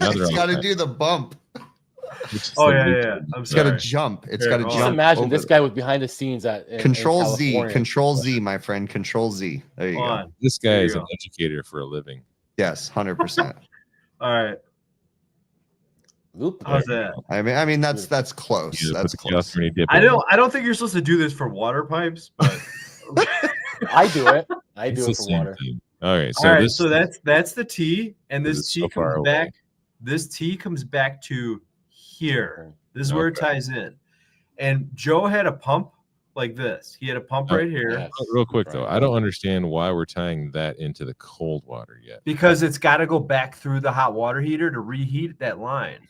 Another It's got to do the bump. Oh yeah. I'm It's got to sorry. jump. It's Here, got to hold Just on. jump. imagine over this guy was behind the scenes at in Control Z. California. Control Z, my friend. Control Z. There you Hold go. on. This There guy you is go. an educator for a living. Yes, 100%. All right. Loop. How's that? I mean that's close. You That's put the close. California dip I in. don't think you're supposed to do this for water pipes, but I do it. I It's do the it for same water. thing. All right, so all right. this So that's the T, and This this is T so far comes away. back. This T comes back to here. This is where it Okay. ties in. And Joe had a pump like this. He had a pump Oh, right here. Yes. Real quick though, I don't understand why we're tying that into the cold water yet. Because it's got to go back through the hot water heater to reheat that line.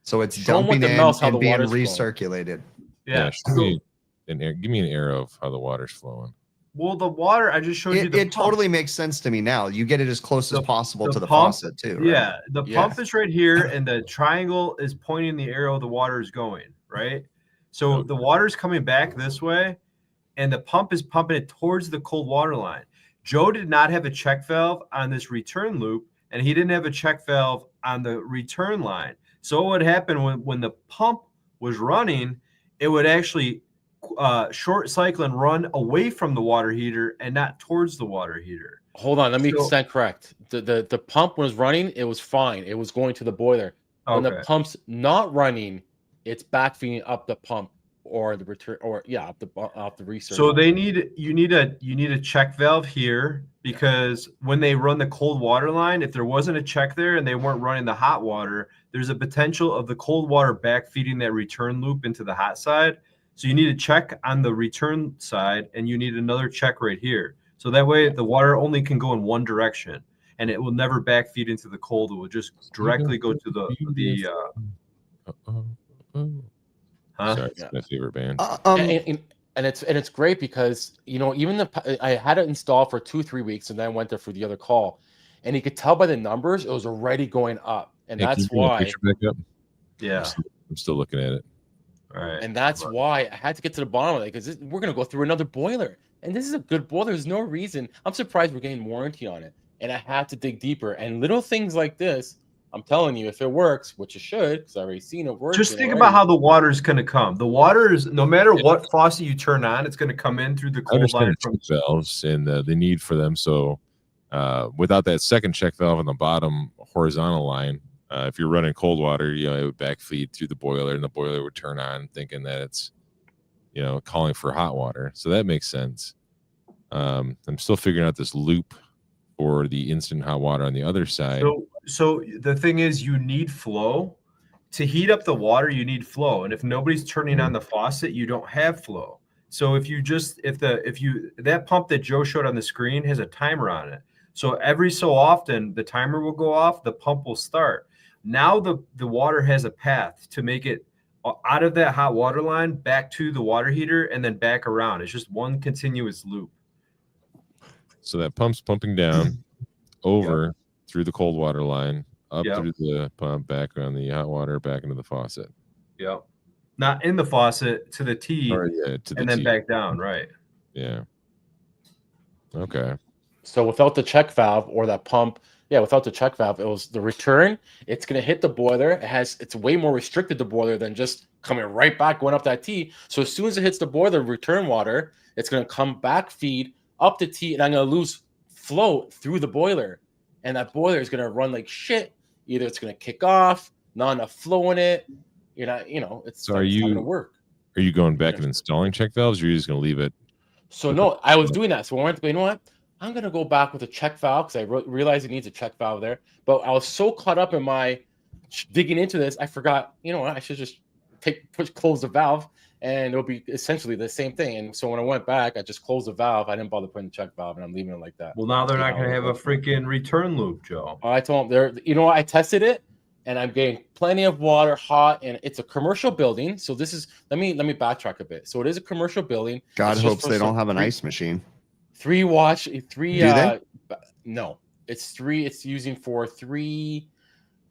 So it's Show 'em with dumping the in mouse how and the being water's flowing. recirculated. Yeah. show me give me an arrow of how the water's flowing. Well, the water, I just showed you the It pump. totally makes sense to me now. You get it as close as possible to the pump, faucet too. Right? Yeah, the pump Yes. is right here, and the triangle is pointing the arrow the water is going, right? So the water's coming back this way, and the pump is pumping it towards the cold water line. Joe did not have a check valve on this return loop, and he didn't have a check valve on the return line. So what would happen when the pump was running, it would actually short cycle and run away from the water heater and not towards the water heater. Hold on, let me stand correct. The pump was running, it was fine. It was going to the boiler. When the pump's not running, it's backfeeding up the pump or the return off the recirc. So you need a check valve here, because when they run the cold water line, if there wasn't a check there and they weren't running the hot water, there's a potential of the cold water backfeeding that return loop into the hot side. So you need a check on the return side, and you need another check right here. So that way the water only can go in one direction, and it will never backfeed into the cold. It will just directly go to the Sorry, it's my favorite band. And it's great because even I had it installed for 2-3 weeks, and then went there for the other call, and you could tell by the numbers it was already going up, and that's why. Picture back up? Yeah, I'm still looking at it. All right. And that's why I had to get to the bottom of it, because we're going to go through another boiler. And this is a good boiler. There's no reason. I'm surprised we're getting warranty on it. And I had to dig deeper. And little things like this, I'm telling you, if it works, which it should, because I've already seen it work. Just think about how the water is going to come. The water is, no matter what faucet you turn on, it's going to come in through the cold line from valves and the need for them. So without that second check valve on the bottom horizontal line, if you're running cold water, it would backfeed through the boiler, and the boiler would turn on thinking that it's, calling for hot water. So that makes sense. I'm still figuring out this loop for the instant hot water on the other side. So the thing is, you need flow to heat up the water. You need flow, and if nobody's turning on the faucet, you don't have flow. So if that pump that Joe showed on the screen has a timer on it. So every so often the timer will go off, the pump will start. Now the water has a path to make it out of that hot water line back to the water heater and then back around. It's just one continuous loop. So that pump's pumping down over through the cold water line, up through the pump, back on the hot water, back into the faucet. Yep. Not in the faucet, to the T, and then back down, right? Yeah. Okay. So without the check valve or that pump, without the check valve, it was the return. It's going to hit the boiler. It's way more restricted, the boiler, than just coming right back, going up that T. So as soon as it hits the boiler, return water, it's going to come back, feed up the T, and I'm going to lose flow through the boiler. And that boiler is going to run like shit. Either it's going to kick off, not enough flow in it. You're not, it's so not going to work. Are you going back and installing check valves, or are you just going to leave it? So no, I was doing that. So I went to go, you know what? I'm going to go back with a check valve, because I realized it needs a check valve there. But I was so caught up in my digging into this, I forgot, I should just close the valve, and it'll be essentially the same thing. And so when I went back, I just closed the valve. I didn't bother putting the check valve, and I'm leaving it like that. Well, now they're not going to have a freaking return loop, Joe. I told them, I tested it, and I'm getting plenty of water, hot, and it's a commercial building. So this is, let me backtrack a bit. So it is a commercial building. God hopes they don't have an ice machine. No, it's 3. It's using for 3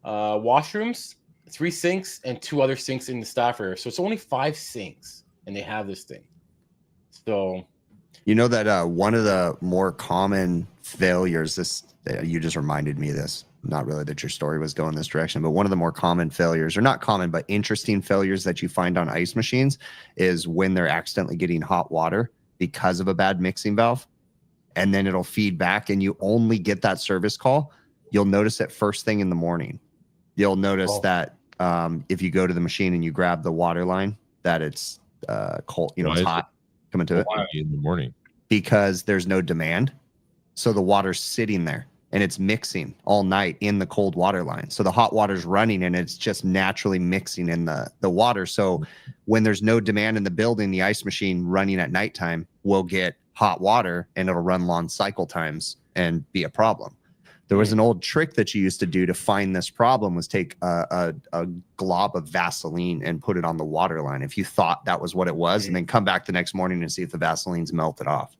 washrooms, 3 sinks, and 2 other sinks in the staff area. So it's only 5 sinks, and they have this thing. So, that one of the more common failures, you just reminded me of this. Not really that your story was going this direction, but one of the more common failures, or not common, but interesting failures that you find on ice machines is when they're accidentally getting hot water because of a bad mixing valve. And then it'll feed back, and you only get that service call. You'll notice it first thing in the morning. You'll notice that if you go to the machine and you grab the water line, that it's cold, it's hot coming to it. In the morning? Because there's no demand. So the water's sitting there. and it's mixing all night in the cold water line. So the hot water's running and it's just naturally mixing in the water. So when there's no demand in the building, the ice machine running at nighttime will get hot water and it'll run long cycle times and be a problem. There was an old trick that you used to do to find this problem was take a glob of Vaseline and put it on the water line if you thought that was what it was, and then come back the next morning and see if the Vaseline's melted off.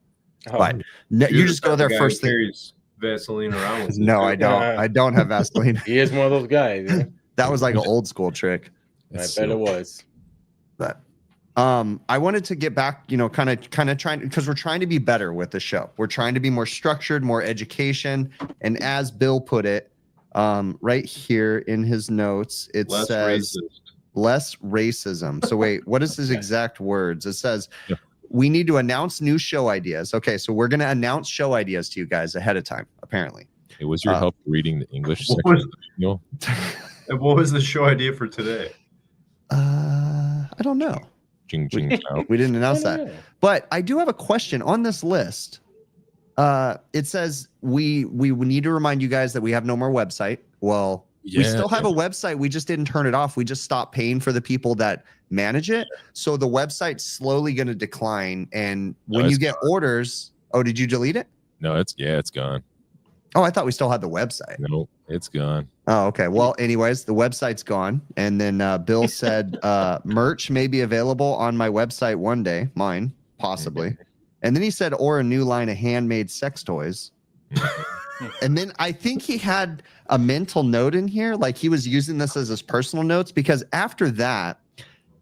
But you just go there first thing. Vaseline around with No, I don't. I don't have Vaseline. He is one of those guys. Yeah? That was like an old school trick. I bet it was. But I wanted to get back, kind of trying, because we're trying to be better with the show. We're trying to be more structured, more education. And as Bill put it, right here in his notes, it says less racism. So wait, what is his exact words? It says, we need to announce new show ideas. Okay, so we're going to announce show ideas to you guys ahead of time, apparently. It was your help reading the English section. And what was the show idea for today? I don't know. Ching, ching, We didn't announce that. But I do have a question on this list. It says we need to remind you guys that we have no more website. Well, we still have a website. We just didn't turn it off. We just stopped paying for the people that manage it. So the website's slowly going to decline. And when you get orders, did you delete it? No, it's gone. Oh, I thought we still had the website. No, it's gone. Oh, okay. Well, anyways, the website's gone. And then Bill said merch may be available on my website one day, mine, possibly. And then he said, or a new line of handmade sex toys. And then I think he had a mental note in here, like he was using this as his personal notes, because after that,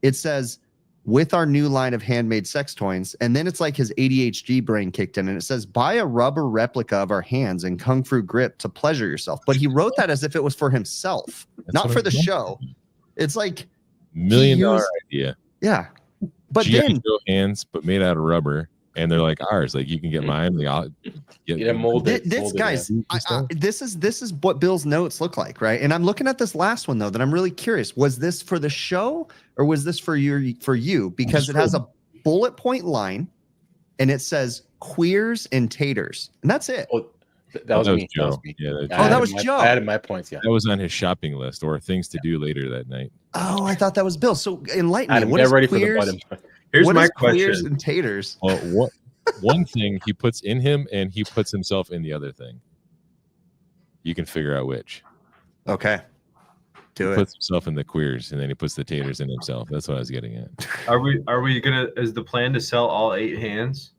it says, with our new line of handmade sex toys. And then it's like his ADHD brain kicked in and it says, buy a rubber replica of our hands and Kung Fu grip to pleasure yourself. But he wrote that as if it was for himself, not for the show. It's like $1 million idea. Yeah. But G.I. then Joe hands, but made out of rubber. And they're like ours. Like you can get mine. Like, I'll get them molded. This guys, this is what Bill's notes look like, right? And I'm looking at this last one though, that I'm really curious. Was this for the show or was this for you? Because it has a bullet point line, and it says queers and taters, and that's it. Oh, that was me. Joe. That was me. Yeah, that was Joe. I added my points. Yeah, that was on his shopping list or things to do later that night. Oh, I thought that was Bill. So enlighten me. What is ready queers? For the button. Here's what my is question. Queers and taters? Well, one thing he puts in him, and he puts himself in the other thing. You can figure out which. Okay. He puts himself in the queers, and then he puts the taters in himself. That's what I was getting at. Are we gonna? Is the plan to sell all 8 hands?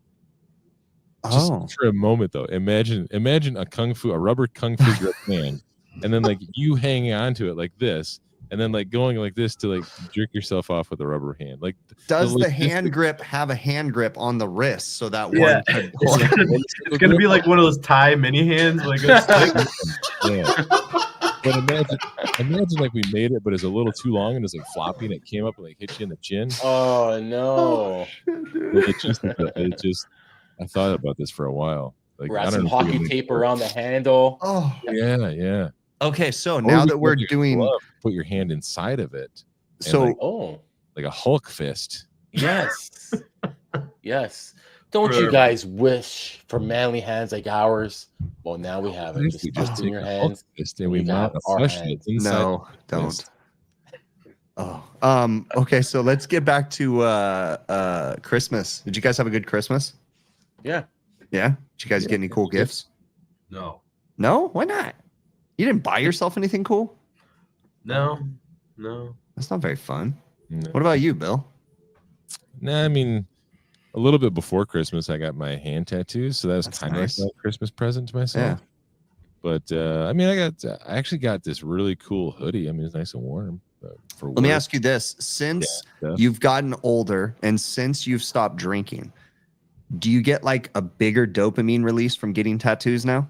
Just for a moment though, imagine a rubber kung fu grip hand, and then like you hanging onto it like this, and then like going like this to like jerk yourself off with a rubber hand. Like, does the hand grip have a hand grip on the wrist so that one? It's gonna be like one of those Thai mini hands, like yeah. But imagine like we made it, but it's a little too long and it's like floppy and it came up and like hit you in the chin. Oh no! It just. I thought about this for a while. Like, wrap some hockey tape around the handle. Oh yeah. Okay, so now that we're doing, put your hand inside of it. So like a Hulk fist. Yes, yes. Don't you guys wish for manly hands like ours? Well, now we have it. Just in your hands. And we mount our hands. No, don't. Oh, okay. So let's get back to Christmas. Did you guys have a good Christmas? Yeah. Did you guys get any cool gifts? No. Why not? You didn't buy yourself anything cool? No. That's not very fun. No. What about you, Bill? Nah, I mean, a little bit before Christmas, I got my hand tattoos, so that was kind of nice. Like a Christmas present to myself. Yeah. But I mean, I actually got this really cool hoodie. I mean, it's nice and warm. Let me ask you this: since you've gotten older and since you've stopped drinking, do you get like a bigger dopamine release from getting tattoos now?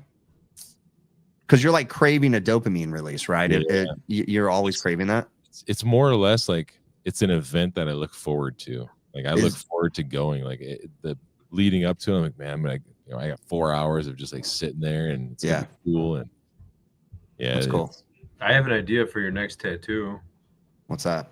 Because you're like craving a dopamine release, right? Yeah. You're always craving that. It's more or less like it's an event that I look forward to. Like I look forward to going. Like the leading up to it, I'm like, man, I'm like, I got 4 hours of just like sitting there, and it's gonna be cool. And that's cool. I have an idea for your next tattoo. What's that?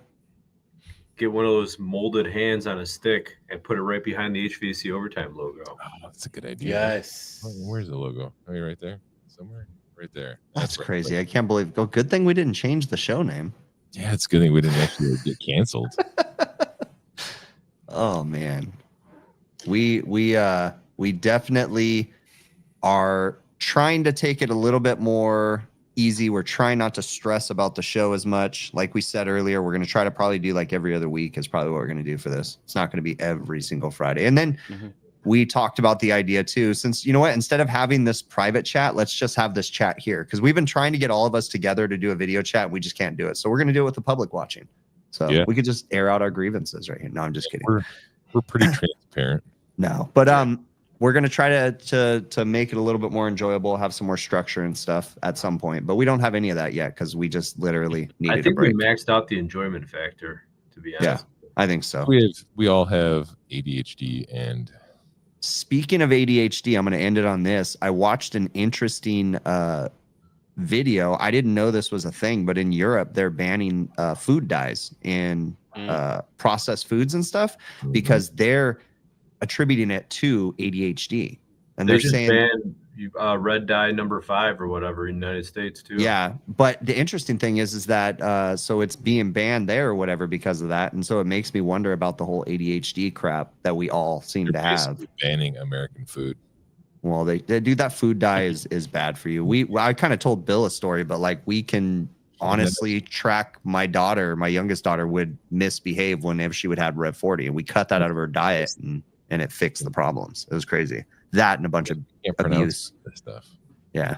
Get one of those molded hands on a stick and put it right behind the HVAC Overtime logo. Oh, that's a good idea. Yes. Where's the logo? Are you right there? somewhere right there. That's right. crazy. I can't believe. Oh, good thing we didn't change the show name. Yeah, it's a good thing we didn't actually get canceled. Oh man, we definitely are trying to take it a little bit more easy. We're trying not to stress about the show as much. Like we said earlier, we're going to try to probably do like every other week is probably what we're going to do for this. It's not going to be every single Friday. And then we talked about the idea too, since you know what, instead of having this private chat, let's just have this chat here. Cause we've been trying to get all of us together to do a video chat. And we just can't do it. So we're going to do it with the public watching. So we could just air out our grievances right here. No, I'm just kidding. We're pretty transparent. No, but we're gonna try to make it a little bit more enjoyable, have some more structure and stuff at some point. But we don't have any of that yet because we just literally needed I think a break. we maxed out the enjoyment factor, to be honest. Yeah, I think so. We all have ADHD, and speaking of ADHD, I'm gonna end it on this. I watched an interesting video. I didn't know this was a thing, but in Europe they're banning food dyes in processed foods and stuff because they're attributing it to ADHD, and they're saying red dye number 5 or whatever in the United States too. Yeah, but the interesting thing is that so it's being banned there or whatever because of that, and so it makes me wonder about the whole ADHD crap that we all seem to have. Banning American food. Well, they do that. Food dye is bad for you. I kind of told Bill a story, but like we can honestly track my youngest daughter would misbehave whenever she would have Red 40, and we cut that out of her diet, and it fixed the problems. It was crazy. That and a bunch of abuse stuff. Yeah,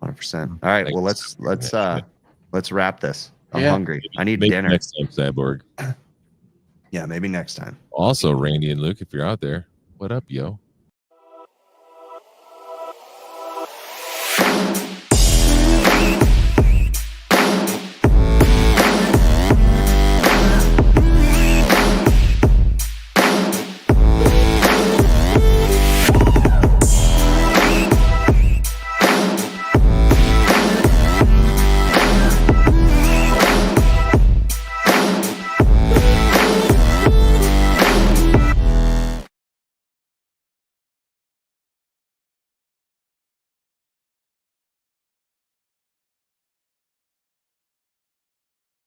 100%. All right, well let's wrap this. I'm hungry. I need dinner. Next time, Cyborg. Yeah, maybe next time. Also, Randy and Luke, if you're out there, what up, yo?